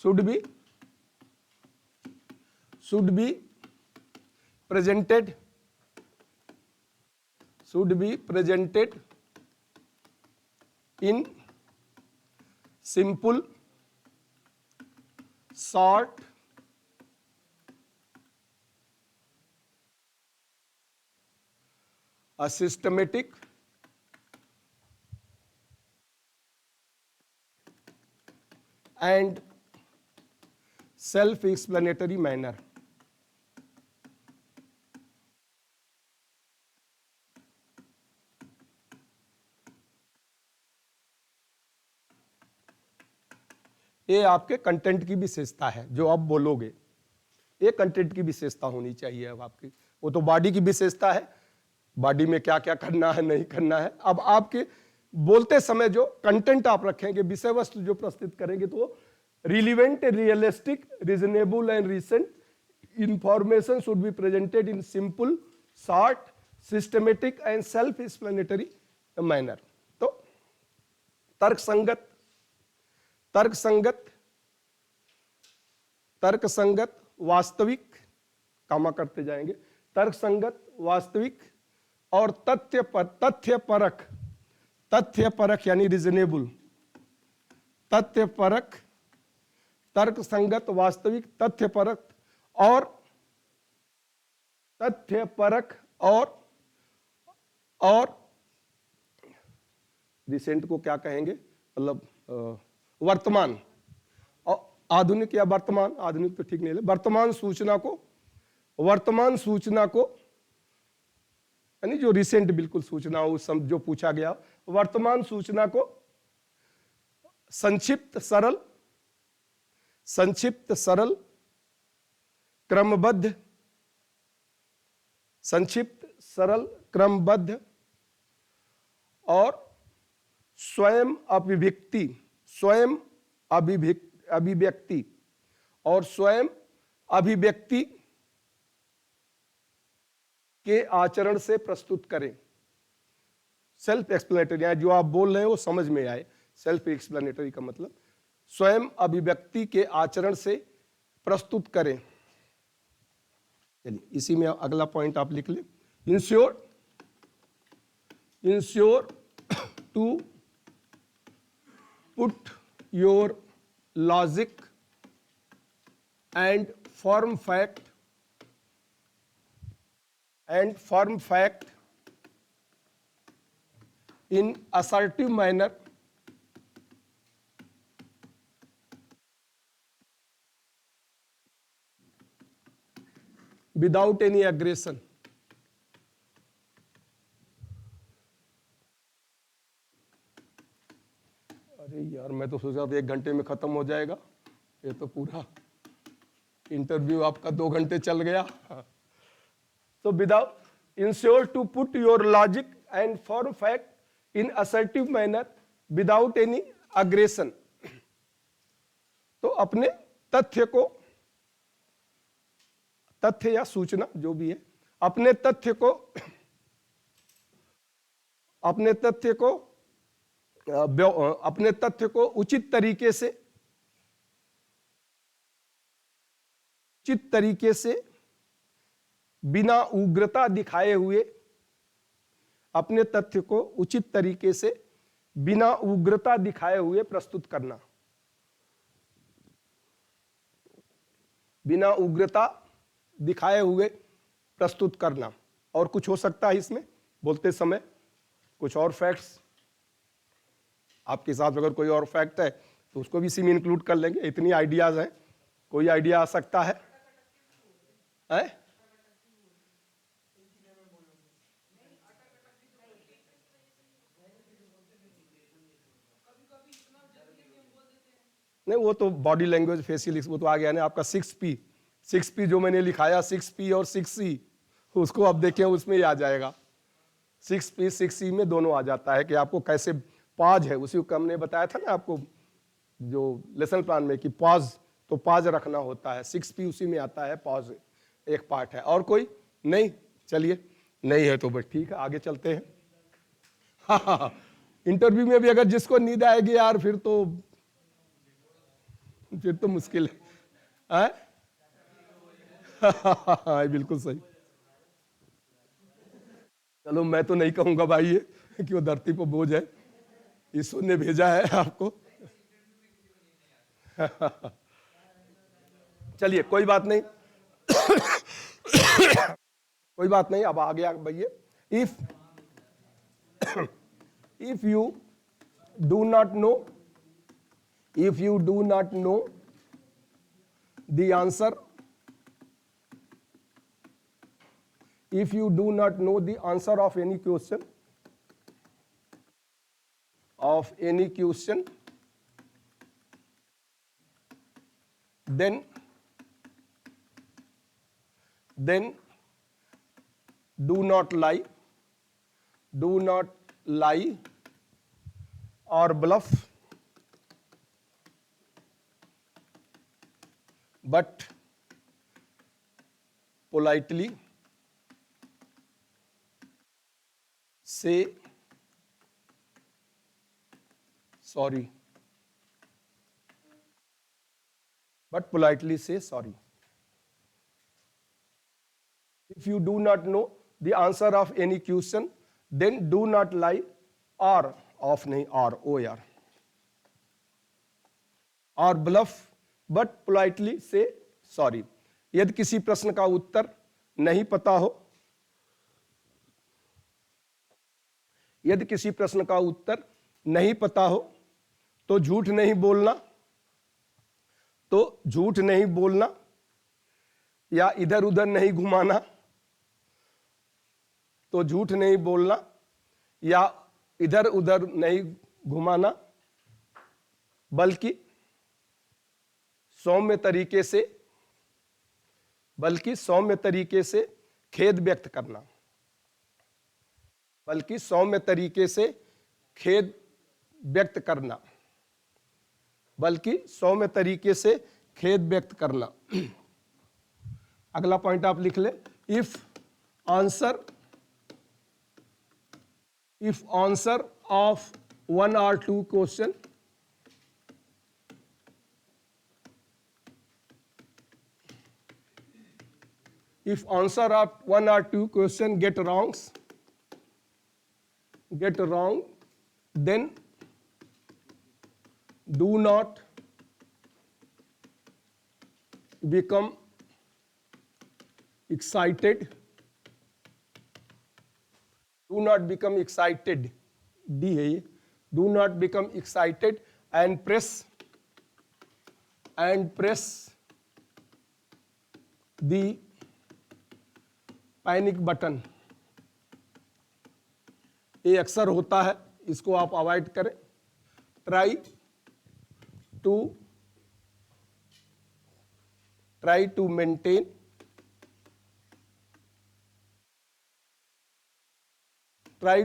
should be presented in simple, short, systematic and self-explanatory manner। ये आपके कंटेंट की विशेषता है, जो आप बोलोगे, ये कंटेंट की विशेषता होनी चाहिए। अब आपकी वो तो बॉडी की विशेषता है, बॉडी में क्या क्या करना है, नहीं करना है। अब आपके बोलते समय जो कंटेंट आप रखेंगे, विषय वस्तु जो प्रस्तुत करेंगे, तो relevant, realistic, reasonable and recent information should be presented in simple, short, systematic and self explanatory manner. तो तर्कसंगत, वास्तविक, कामा करते जाएंगे, तर्कसंगत, वास्तविक और तथ्यपरक यानी रीजनेबल, तथ्यपरक, तर्कसंगत, वास्तविक, तथ्यपरक और रिसेंट को क्या कहेंगे, मतलब वर्तमान, और आधुनिक या वर्तमान, आधुनिक तो ठीक नहीं है, वर्तमान सूचना को यानी जो रिसेंट बिल्कुल सूचना हो, जो पूछा गया, वर्तमान सूचना को संक्षिप्त सरल क्रमबद्ध और स्वयं अभिव्यक्ति के आचरण से प्रस्तुत करें। सेल्फ एक्सप्लेनेटरी, जो आप बोल रहे हैं वो समझ में आए। सेल्फ एक्सप्लेनेटरी का मतलब स्वयं अभिव्यक्ति के आचरण से प्रस्तुत करें। चलिए इसी में अगला पॉइंट आप लिख लें, ensure to put your logic and form fact in assertive manner without any aggression। अरे यार, मैं तो सोचा था 1 घंटे में खत्म हो जाएगा, ये तो पूरा इंटरव्यू आपका 2 घंटे चल गया। तो without ensure to put your logic and form fact in assertive manner without any aggression. तो अपने तथ्य या सूचना जो भी है, अपने तथ्य को उचित तरीके से बिना उग्रता दिखाए हुए, अपने तथ्य को उचित तरीके से बिना उग्रता दिखाए हुए प्रस्तुत करना। बिना उग्रता दिखाए हुए प्रस्तुत करना। और कुछ हो सकता है इसमें बोलते समय, कुछ और फैक्ट्स आपके साथ, अगर कोई और फैक्ट है तो उसको भी इसी में इंक्लूड कर लेंगे। इतनी आइडियाज हैं, कोई आइडिया आ सकता है? नहीं, वो तो बॉडी लैंग्वेज, फेशियल, वो तो आ गया ना आपका 6P जो मैंने लिखाया, 6P और 6C, उसको आप देखें उसमें ही आ जाएगा। 6P 6C में दोनों आ जाता है कि आपको कैसे पॉज है, उसी को हमने बताया था ना आपको जो लेसन प्लान में कि पॉज रखना होता है। 6P उसी में आता है, पॉज एक पार्ट है। और कोई नहीं? चलिए, नहीं है तो बस ठीक है, आगे चलते हैं। हाँ, इंटरव्यू में भी अगर जिसको नींद आएगी यार, फिर तो मुश्किल है। बिल्कुल सही। चलो, मैं तो नहीं कहूंगा भाई ये कि वो धरती पर बोझ है, ईश्वर ने भेजा है आपको। चलिए, कोई बात नहीं। कोई बात नहीं, अब आ गया भैया। If you do not know the answer, if you do not know the answer of any question, then do not lie or bluff, but politely say sorry. If you do not know the answer of any question, then do not lie or bluff, but politely say sorry. यदि किसी प्रश्न का उत्तर नहीं पता हो, नहीं पता हो तो झूठ नहीं बोलना, तो झूठ नहीं बोलना, या इधर उधर नहीं घुमाना, तो झूठ नहीं बोलना या इधर उधर नहीं घुमाना, बल्कि सौम्य तरीके से खेद व्यक्त करना, बल्कि सौम्य तरीके से खेद व्यक्त करना, बल्कि सौम्य तरीके से खेद व्यक्त करना। अगला पॉइंट आप लिख ले, if answer of 1 or 2 question if answer of 1 or 2 question get wrong, then do not become excited, D है ये, do not become excited and press the panic button. ये अक्सर होता है, इसको आप अवॉइड करें। Try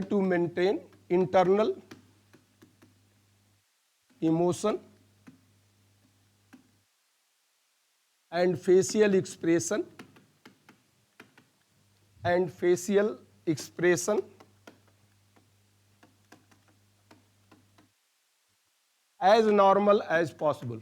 to maintain internal emotion and facial expression as normal as possible।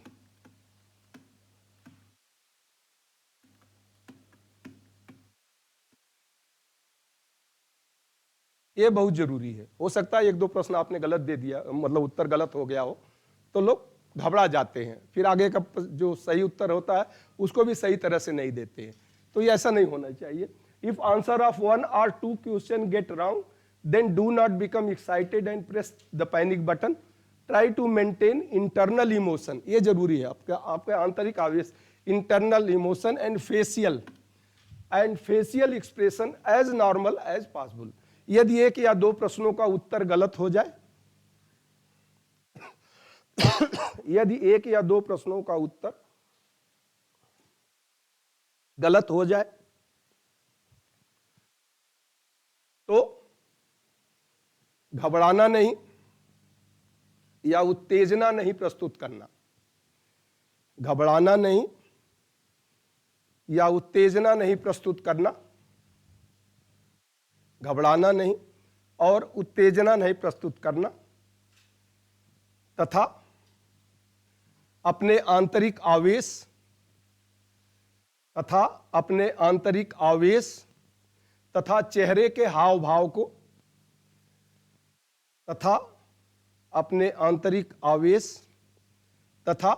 ये बहुत जरूरी है। हो सकता है 1-2 प्रश्न आपने गलत दे दिया, मतलब उत्तर गलत हो गया हो, तो लोग घबरा जाते हैं, फिर आगे का जो सही उत्तर होता है उसको भी सही तरह से नहीं देते हैं। तो ये ऐसा नहीं होना चाहिए। If answer of 1 or 2 question get wrong, then do not become excited and press the panic button. Try to maintain internal emotion। ये जरूरी है, आपका आंतरिक आवेश, internal emotion and facial expression as normal as possible। यदि 1 या 2 प्रश्नों का उत्तर गलत हो जाए यदि 1 या 2 प्रश्नों का उत्तर गलत हो जाए तो घबराना नहीं या उत्तेजना नहीं प्रस्तुत करना, घबराना नहीं या उत्तेजना नहीं प्रस्तुत करना, घबराना नहीं और उत्तेजना नहीं प्रस्तुत करना, तथा अपने आंतरिक आवेश तथा चेहरे के हाव भाव को तथा अपने आंतरिक आवेश तथा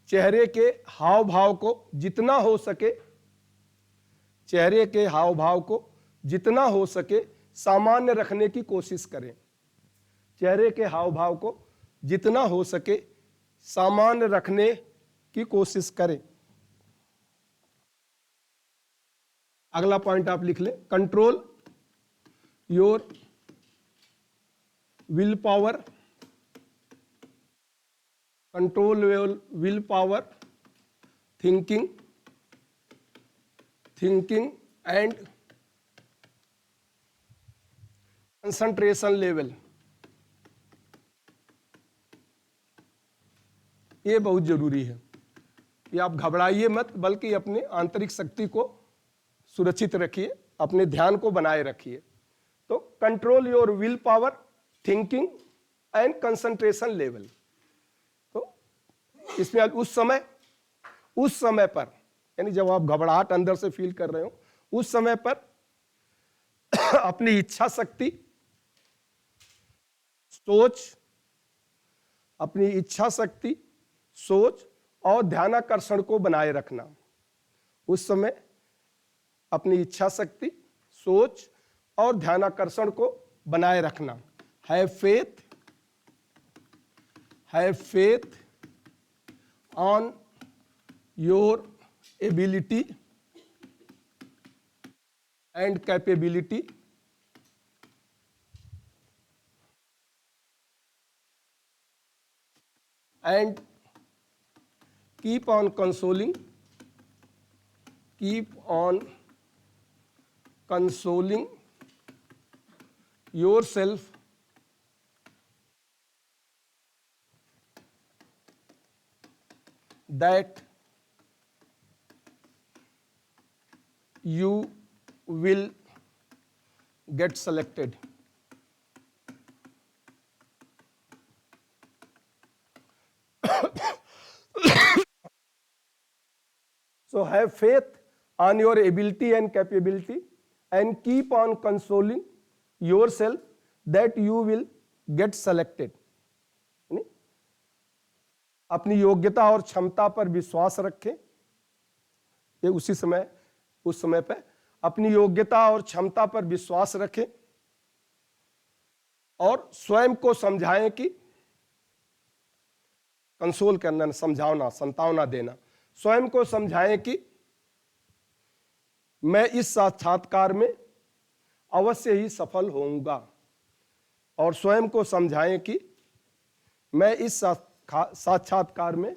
चेहरे के हाव भाव को जितना हो सके, चेहरे के हाव भाव को जितना हो सके सामान्य रखने की कोशिश करें। चेहरे के हाव भाव को जितना हो सके सामान्य रखने की कोशिश करें। अगला पॉइंट आप लिख लें, control your will power, thinking and concentration level. ये बहुत जरूरी है कि आप घबराइए मत, बल्कि अपनी आंतरिक शक्ति को सुरक्षित रखिए, अपने ध्यान को बनाए रखिए। तो control your will power, thinking and concentration level. तो इसमें उस समय पर, यानी जब आप घबराहट अंदर से फील कर रहे हो, उस समय पर अपनी इच्छा शक्ति, सोच और ध्यानाकर्षण को बनाए रखना। उस समय अपनी इच्छा शक्ति, सोच और ध्यानाकर्षण को बनाए रखना। have faith on your ability and capability and keep on consoling yourself that you will get selected. So have faith on your ability and capability and keep on consoling yourself that you will get selected. यानी अपनी योग्यता और क्षमता पर विश्वास रखें। ये उस समय पे अपनी योग्यता और क्षमता पर विश्वास रखें और स्वयं को समझाएं कि कंसोल करना, समझाना, संतावना देना, स्वयं को समझाएं कि मैं इस साक्षात्कार में अवश्य ही सफल होऊंगा और स्वयं को समझाएं कि मैं इस साक्षात्कार में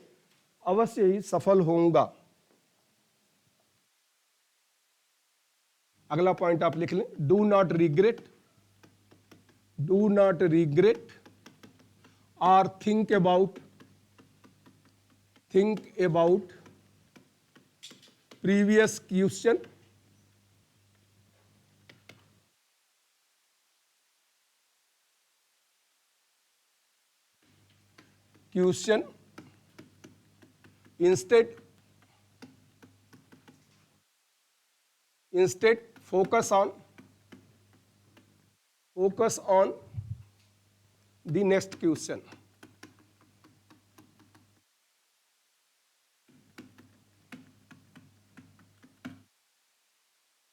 अवश्य ही सफल होऊंगा। अगला पॉइंट आप लिख लें, डू नॉट रिग्रेट और think about previous question instead focus on the next question.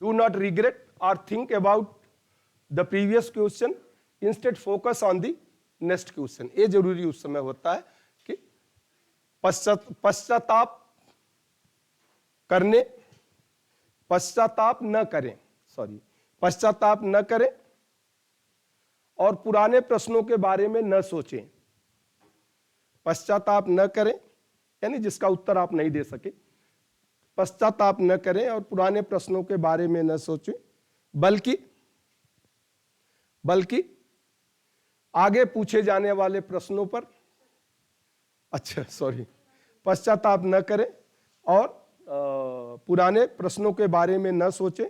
Do not regret or think about the previous question, instead focus on the next question. ये जरूरी उस समय होता है कि पश्चाताप न करें और पुराने प्रश्नों के बारे में न सोचें। पश्चाताप न करें यानी जिसका उत्तर आप नहीं दे सके, पश्चाताप न करें और पुराने प्रश्नों के बारे में न सोचें, बल्कि आगे पूछे जाने वाले प्रश्नों पर पश्चाताप न करें और पुराने प्रश्नों के बारे में न सोचें,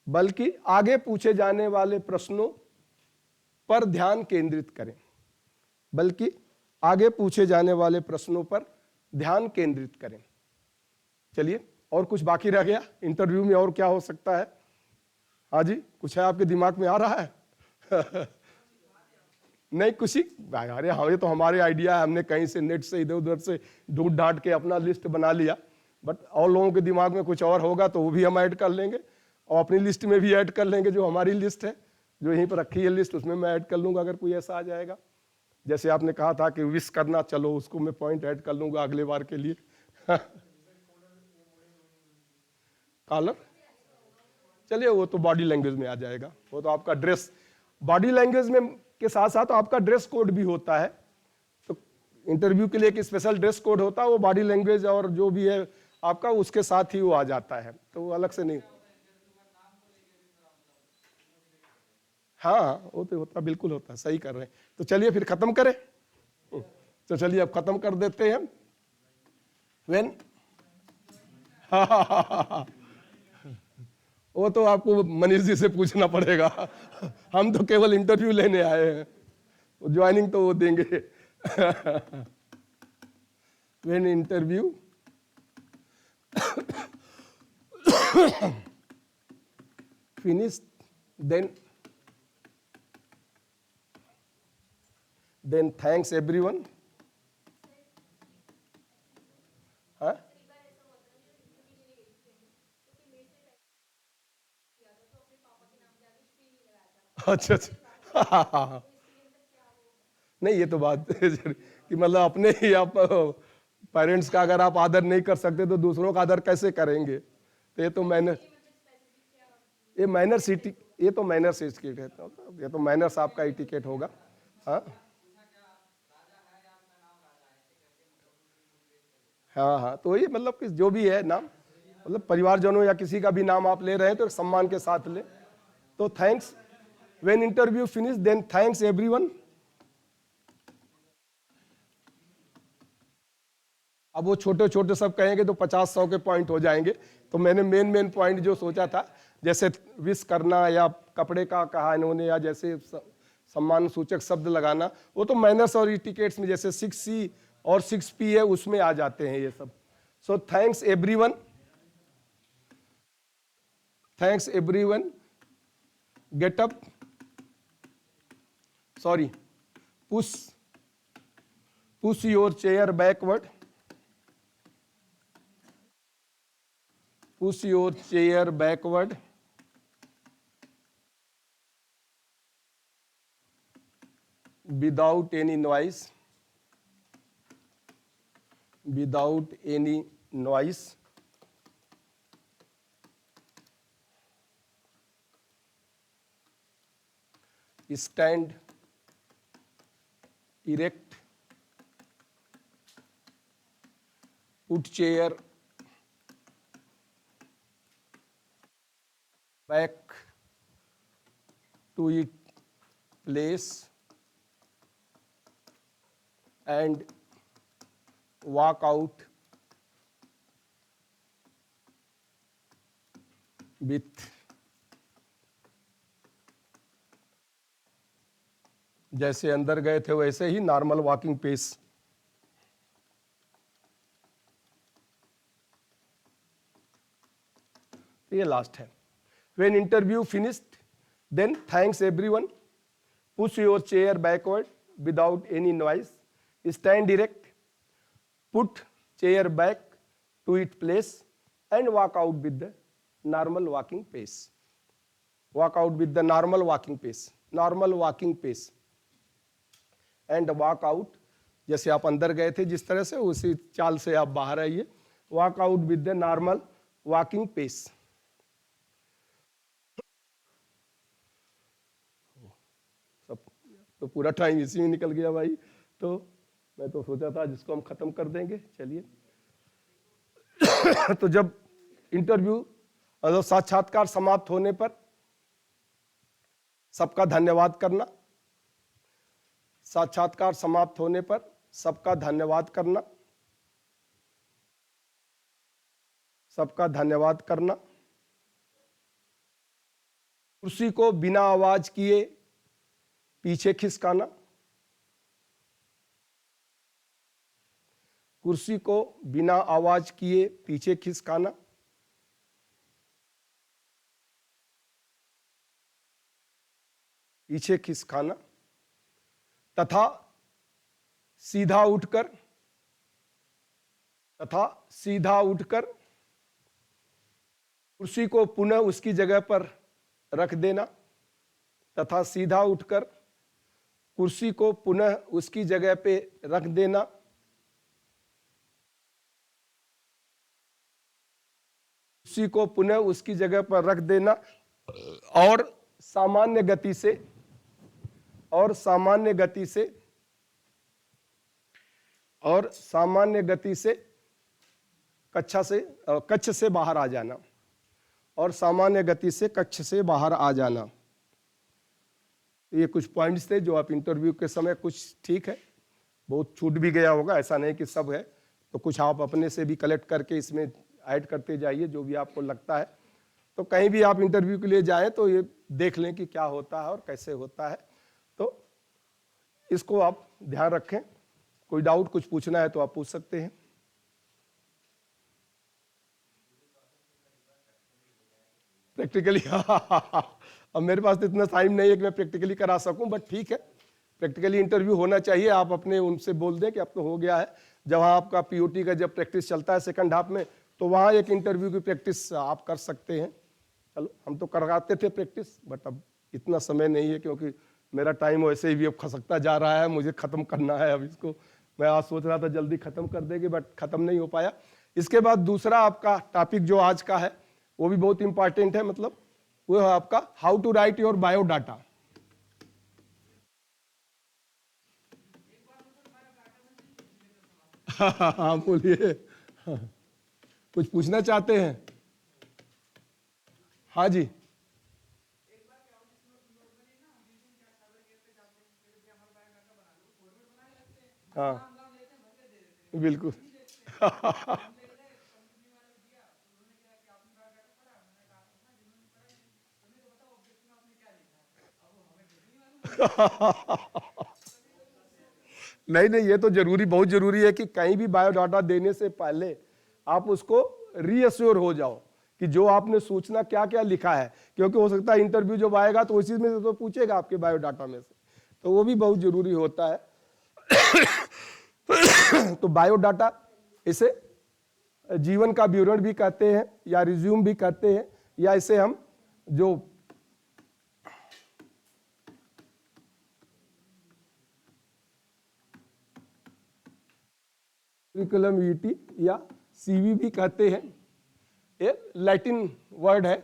बल्कि आगे पूछे जाने वाले प्रश्नों पर ध्यान केंद्रित करें। बल्कि आगे पूछे जाने वाले प्रश्नों पर ध्यान केंद्रित करें। चलिए, और कुछ बाकी रह गया इंटरव्यू में? और क्या हो सकता है? हाँ जी, कुछ है आपके दिमाग में आ रहा है? नहीं, कुछ ही? अरे हाँ, ये तो हमारे आइडिया है, हमने कहीं से नेट से इधर उधर से ढूंढ ढांट के अपना लिस्ट बना लिया। बट और लोगों के दिमाग में कुछ और होगा तो वो भी हम ऐड कर लेंगे और अपनी लिस्ट में भी ऐड कर लेंगे। जो हमारी लिस्ट है, जो यहीं पर रखी है लिस्ट, उसमें मैं ऐड कर लूंगा अगर कोई ऐसा आ जाएगा। जैसे आपने कहा था कि विश करना, चलो उसको मैं पॉइंट ऐड कर लूंगा अगले बार के लिए। कॉलर, चलिए वो तो बॉडी लैंग्वेज में आ जाएगा। वो तो आपका ड्रेस, बॉडी लैंग्वेज में के साथ साथ आपका ड्रेस कोड भी होता है। तो इंटरव्यू के लिए एक स्पेशल ड्रेस कोड होता है, वो बॉडी लैंग्वेज और जो भी है आपका उसके साथ ही वो आ जाता है, तो वो अलग से नहीं। हाँ, वो तो होता, बिल्कुल होता, सही कर रहे हैं। तो चलिए फिर खत्म करें। तो चलिए अब खत्म कर देते हैं। व्हेन वो तो आपको मनीष जी से पूछना पड़ेगा। हम तो केवल इंटरव्यू लेने आए हैं, ज्वाइनिंग तो वो देंगे। When interview finish then thanks everyone. हाँ, अच्छा अच्छा, हाँ। नहीं ये तो बात कि मतलब अपने ही आप पेरेंट्स का अगर आप आदर नहीं कर सकते तो दूसरों का आदर कैसे करेंगे? तो ये तो मैनर, ये मैनर सिटी, ये तो मैनर्स एटिकेट है, तो ये तो मैनर्स आपका एटिकेट होगा। हाँ हाँ हाँ, तो ये मतलब कि जो भी है नाम, मतलब परिवारजनों या किसी का भी नाम आप ले रहे हैं तो एक सम्मान के साथ ले। तो thanks when interview finish then thanks everyone. अब वो छोटे छोटे सब कहेंगे तो 50-100 के पॉइंट हो जाएंगे, तो मैंने मेन मेन पॉइंट जो सोचा था, जैसे विश करना या कपड़े का कहा इन्होंने, या जैसे सम्मान सूचक शब्द लगाना, वो तो मैनर्स और इटिकेट्स में जैसे 6C और 6P है उसमें आ जाते हैं ये सब। So thanks everyone, thanks everyone, get up, sorry, push push your chair backward, push your chair backward, without any noise, without any noise, stand erect, put chair back to its place and walk out with, जैसे अंदर गए थे वैसे ही नॉर्मल वॉकिंग पेस। ये लास्ट है। When interview finished, then thanks everyone. Push your chair backward without any noise. Stand erect. Put chair back to its place and walk out with the normal walking pace. Walk out with the normal walking pace. Normal walking pace. And walk out. जैसे आप अंदर गए थे जिस तरह से उसी चाल से आप बाहर आइए। Walk out with the normal walking pace. तो पूरा टाइम इसी में निकल गया भाई, तो मैं तो सोचा था जिसको हम खत्म कर देंगे। चलिए तो जब इंटरव्यू मतलब साक्षात्कार समाप्त होने पर सबका धन्यवाद करना, साक्षात्कार समाप्त होने पर सबका धन्यवाद करना, सबका धन्यवाद करना, कुर्सी को बिना आवाज किए पीछे खिसकाना, कुर्सी को बिना आवाज किए पीछे खिसकाना, पीछे खिसकाना, तथा सीधा उठकर कुर्सी को पुनः उसकी जगह पर रख देना, तथा सीधा उठकर कुर्सी को पुनः उसकी जगह पे रख देना, कुर्सी को पुनः उसकी जगह पर रख देना, और सामान्य गति से कक्ष से बाहर आ जाना, और सामान्य गति से कक्ष से बाहर आ जाना। ये कुछ पॉइंट्स थे जो आप इंटरव्यू के समय, कुछ ठीक है, बहुत छूट भी गया होगा, ऐसा नहीं कि सब है, तो कुछ आप अपने से भी कलेक्ट करके इसमें ऐड करते जाइए जो भी आपको लगता है। तो कहीं भी आप इंटरव्यू के लिए जाएं तो ये देख लें कि क्या होता है और कैसे होता है, तो इसको आप ध्यान रखें। कोई डाउट कुछ पूछना है तो आप पूछ सकते हैं। प्रैक्टिकली अब मेरे पास तो इतना टाइम नहीं है कि मैं प्रैक्टिकली करा सकूं, बट ठीक है, प्रैक्टिकली इंटरव्यू होना चाहिए। आप अपने उनसे बोल दें कि अब तो हो गया है। जब आपका पीओटी का जब प्रैक्टिस चलता है सेकंड हाफ में, तो वहाँ एक इंटरव्यू की प्रैक्टिस आप कर सकते हैं। चलो, हम तो करवाते थे प्रैक्टिस, बट अब इतना समय नहीं है, क्योंकि मेरा टाइम वैसे भी अब खसकता जा रहा है, मुझे ख़त्म करना है अब इसको। मैं आज सोच रहा था जल्दी ख़त्म कर देंगे, बट ख़त्म नहीं हो पाया। इसके बाद दूसरा आपका टॉपिक जो आज का है वो भी बहुत इंपॉर्टेंट है, मतलब वो है आपका how to write your biodata. हाँ बोलिए, कुछ पूछना चाहते हैं? हाँ जी, हाँ बिल्कुल। नहीं नहीं, ये तो जरूरी, बहुत जरूरी है कि कहीं भी बायोडाटा देने से पहले आप उसको रीअश्योर हो जाओ कि जो आपने सूचना क्या क्या लिखा है, क्योंकि हो सकता है इंटरव्यू जब आएगा तो उसी में से तो पूछेगा आपके बायोडाटा में से, तो वो भी बहुत जरूरी होता है। तो बायोडाटा, इसे जीवन का विवरण भी कहते हैं या रिज्यूम भी कहते हैं, या इसे हम जो करिकुलम वीटी या सीवी भी कहते हैं। ये लैटिन वर्ड है,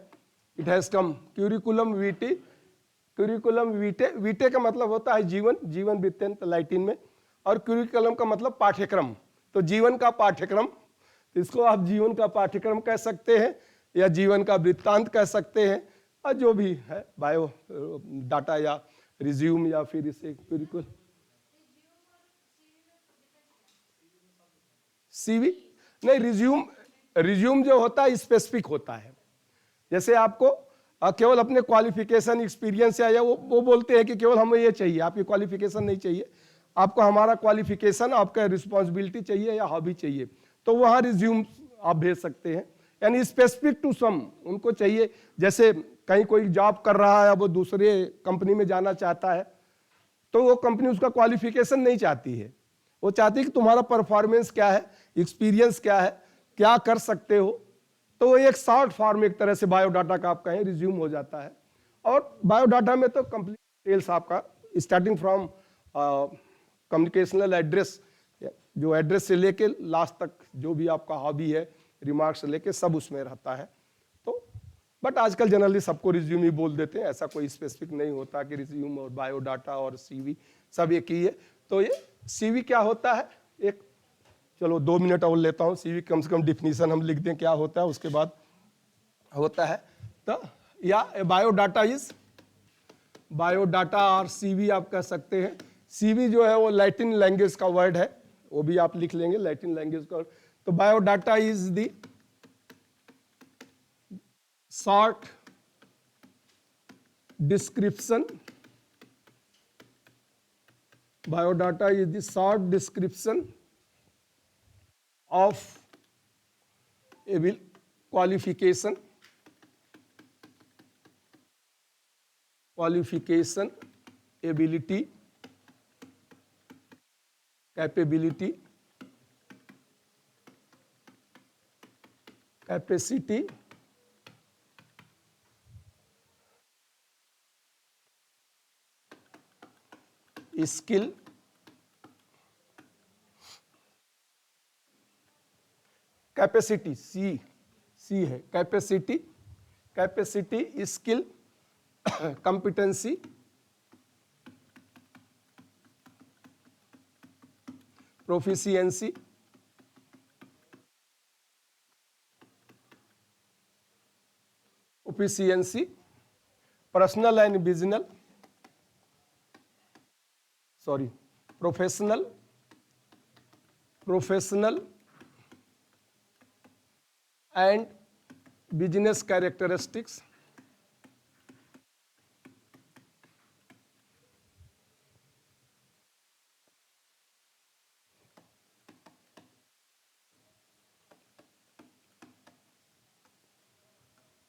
it has come curriculum vitae, curriculum vitae, vitae का मतलब होता है जीवन, जीवन वृत्तांत लैटिन में, और क्यूरिकुलम का मतलब पाठ्यक्रम, तो जीवन का पाठ्यक्रम, इसको आप जीवन का पाठ्यक्रम कह सकते हैं या जीवन का वृत्तांत कह सकते हैं, और जो भी है बायो डाटा या रिज्यूम या फिर इसे क्यूरिकुल। सीवी नहीं, रिज्यूम, रिज्यूम जो होता है स्पेसिफिक होता है। जैसे आपको केवल अपने क्वालिफिकेशन एक्सपीरियंस या वो बोलते हैं कि केवल हमें ये चाहिए, आपकी क्वालिफिकेशन नहीं चाहिए, आपको हमारा क्वालिफिकेशन, आपका रिस्पॉन्सिबिलिटी चाहिए या हॉबी चाहिए, तो वहाँ रिज्यूम आप भेज सकते हैं। यानी स्पेसिफिक टू सम उनको चाहिए, जैसे कहीं कोई जॉब कर रहा है, वो दूसरे कंपनी में जाना चाहता है, तो वो कंपनी उसका क्वालिफिकेशन नहीं चाहती है, वो चाहती है कि तुम्हारा परफॉर्मेंस क्या है, एक्सपीरियंस क्या है, क्या कर सकते हो, तो वो एक शॉर्ट फॉर्म, एक तरह से बायोडाटा का आप कहें रिज्यूम हो जाता है। और बायोडाटा में तो कंप्लीट डिटेल्स आपका स्टार्टिंग फ्रॉम कम्युनिकेशनल एड्रेस, जो एड्रेस से लेके लास्ट तक जो भी आपका हॉबी है, रिमार्क्स से लेके सब उसमें रहता है। तो बट आजकल जनरली सबको रिज्यूम ही बोल देते हैं, ऐसा कोई स्पेसिफिक नहीं होता कि रिज्यूम और बायोडाटा और सीवी सब एक ही है। तो ये सीवी क्या होता है, एक चलो 2 मिनट और लेता हूँ, सीवी कम से कम डिफिनीशन हम लिख दें क्या होता है, उसके बाद होता है। तो या बायोडाटा इज, बायोडाटा और सीवी आप कह सकते हैं। सीवी जो है वो लैटिन लैंग्वेज का वर्ड है, वो भी आप लिख लेंगे, लैटिन लैंग्वेज का। तो biodata is the short description, biodata is the short description of qualification, ability, capability, capacity, skill, capacity, सी है capacity, capacity, skill, competency, proficiency, proficiency, personal and business, sorry professional, professional and business characteristics,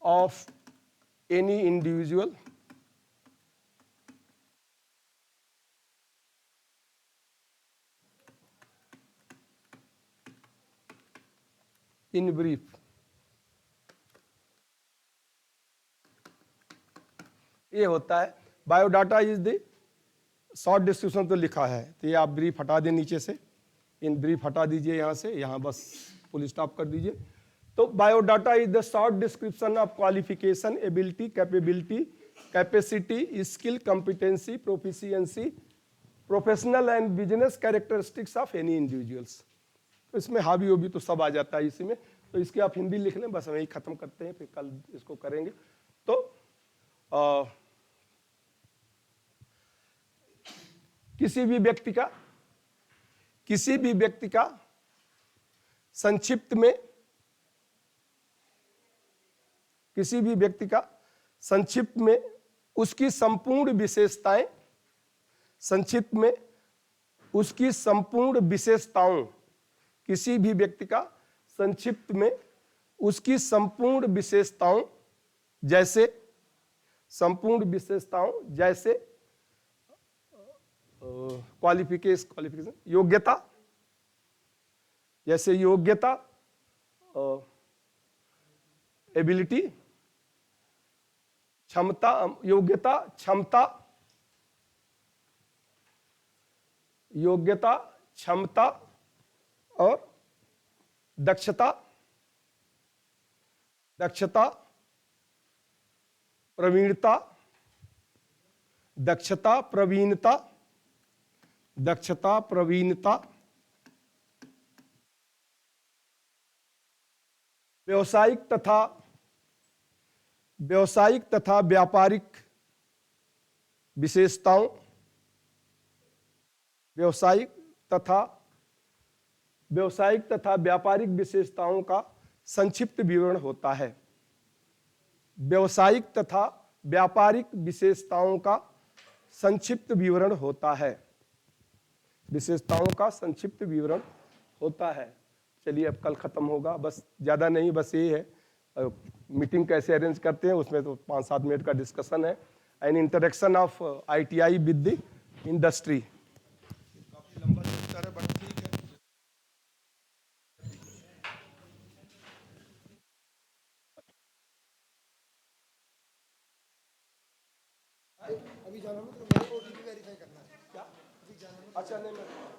of any individual, in brief, ये होता है। Biodata is the short description तो लिखा है, तो ये आप ब्रीफ हटा दें नीचे से, इन ब्रीफ हटा दीजिए यहाँ से, यहाँ बस फुल स्टॉप कर दीजिए। तो biodata is the short description of qualification, ability, capability, capacity, skill, competency, proficiency, professional and business characteristics of any individuals. तो इसमें हावी होबी तो सब आ जाता है इसी में, तो इसकी आप हिंदी लिख लें, बस हम यही खत्म करते हैं, फिर कल इसको करेंगे। तो किसी भी व्यक्ति का संक्षिप्त में, किसी भी व्यक्ति का संक्षिप्त में उसकी संपूर्ण विशेषताएं, संक्षिप्त में उसकी संपूर्ण विशेषताओं, किसी भी व्यक्ति का संक्षिप्त में उसकी संपूर्ण विशेषताओं जैसे, संपूर्ण विशेषताओं जैसे क्वालिफिकेशन, योग्यता, जैसे योग्यता, एबिलिटी, क्षमता, योग्यता, क्षमता, योग्यता, क्षमता और दक्षता, दक्षता, प्रवीणता, दक्षता, प्रवीणता, दक्षता, प्रवीणता, व्यावसायिक तथा व्यापारिक विशेषताओं, व्यावसायिक तथा व्यापारिक विशेषताओं का संक्षिप्त विवरण होता है। व्यावसायिक तथा व्यापारिक विशेषताओं का संक्षिप्त विवरण होता है, विशेषताओं का संक्षिप्त विवरण होता है। चलिए अब कल खत्म होगा, बस ज़्यादा नहीं, बस ये है मीटिंग कैसे अरेंज करते हैं, उसमें तो 5-7 मिनट का डिस्कशन है। N interaction of ITI with the industry, काफी लंबा चैप्टर है, बट ठीक है। अभी जाना तो मेरे को OTP वेरीफाई करना है। क्या? अच्छा नहीं, मैं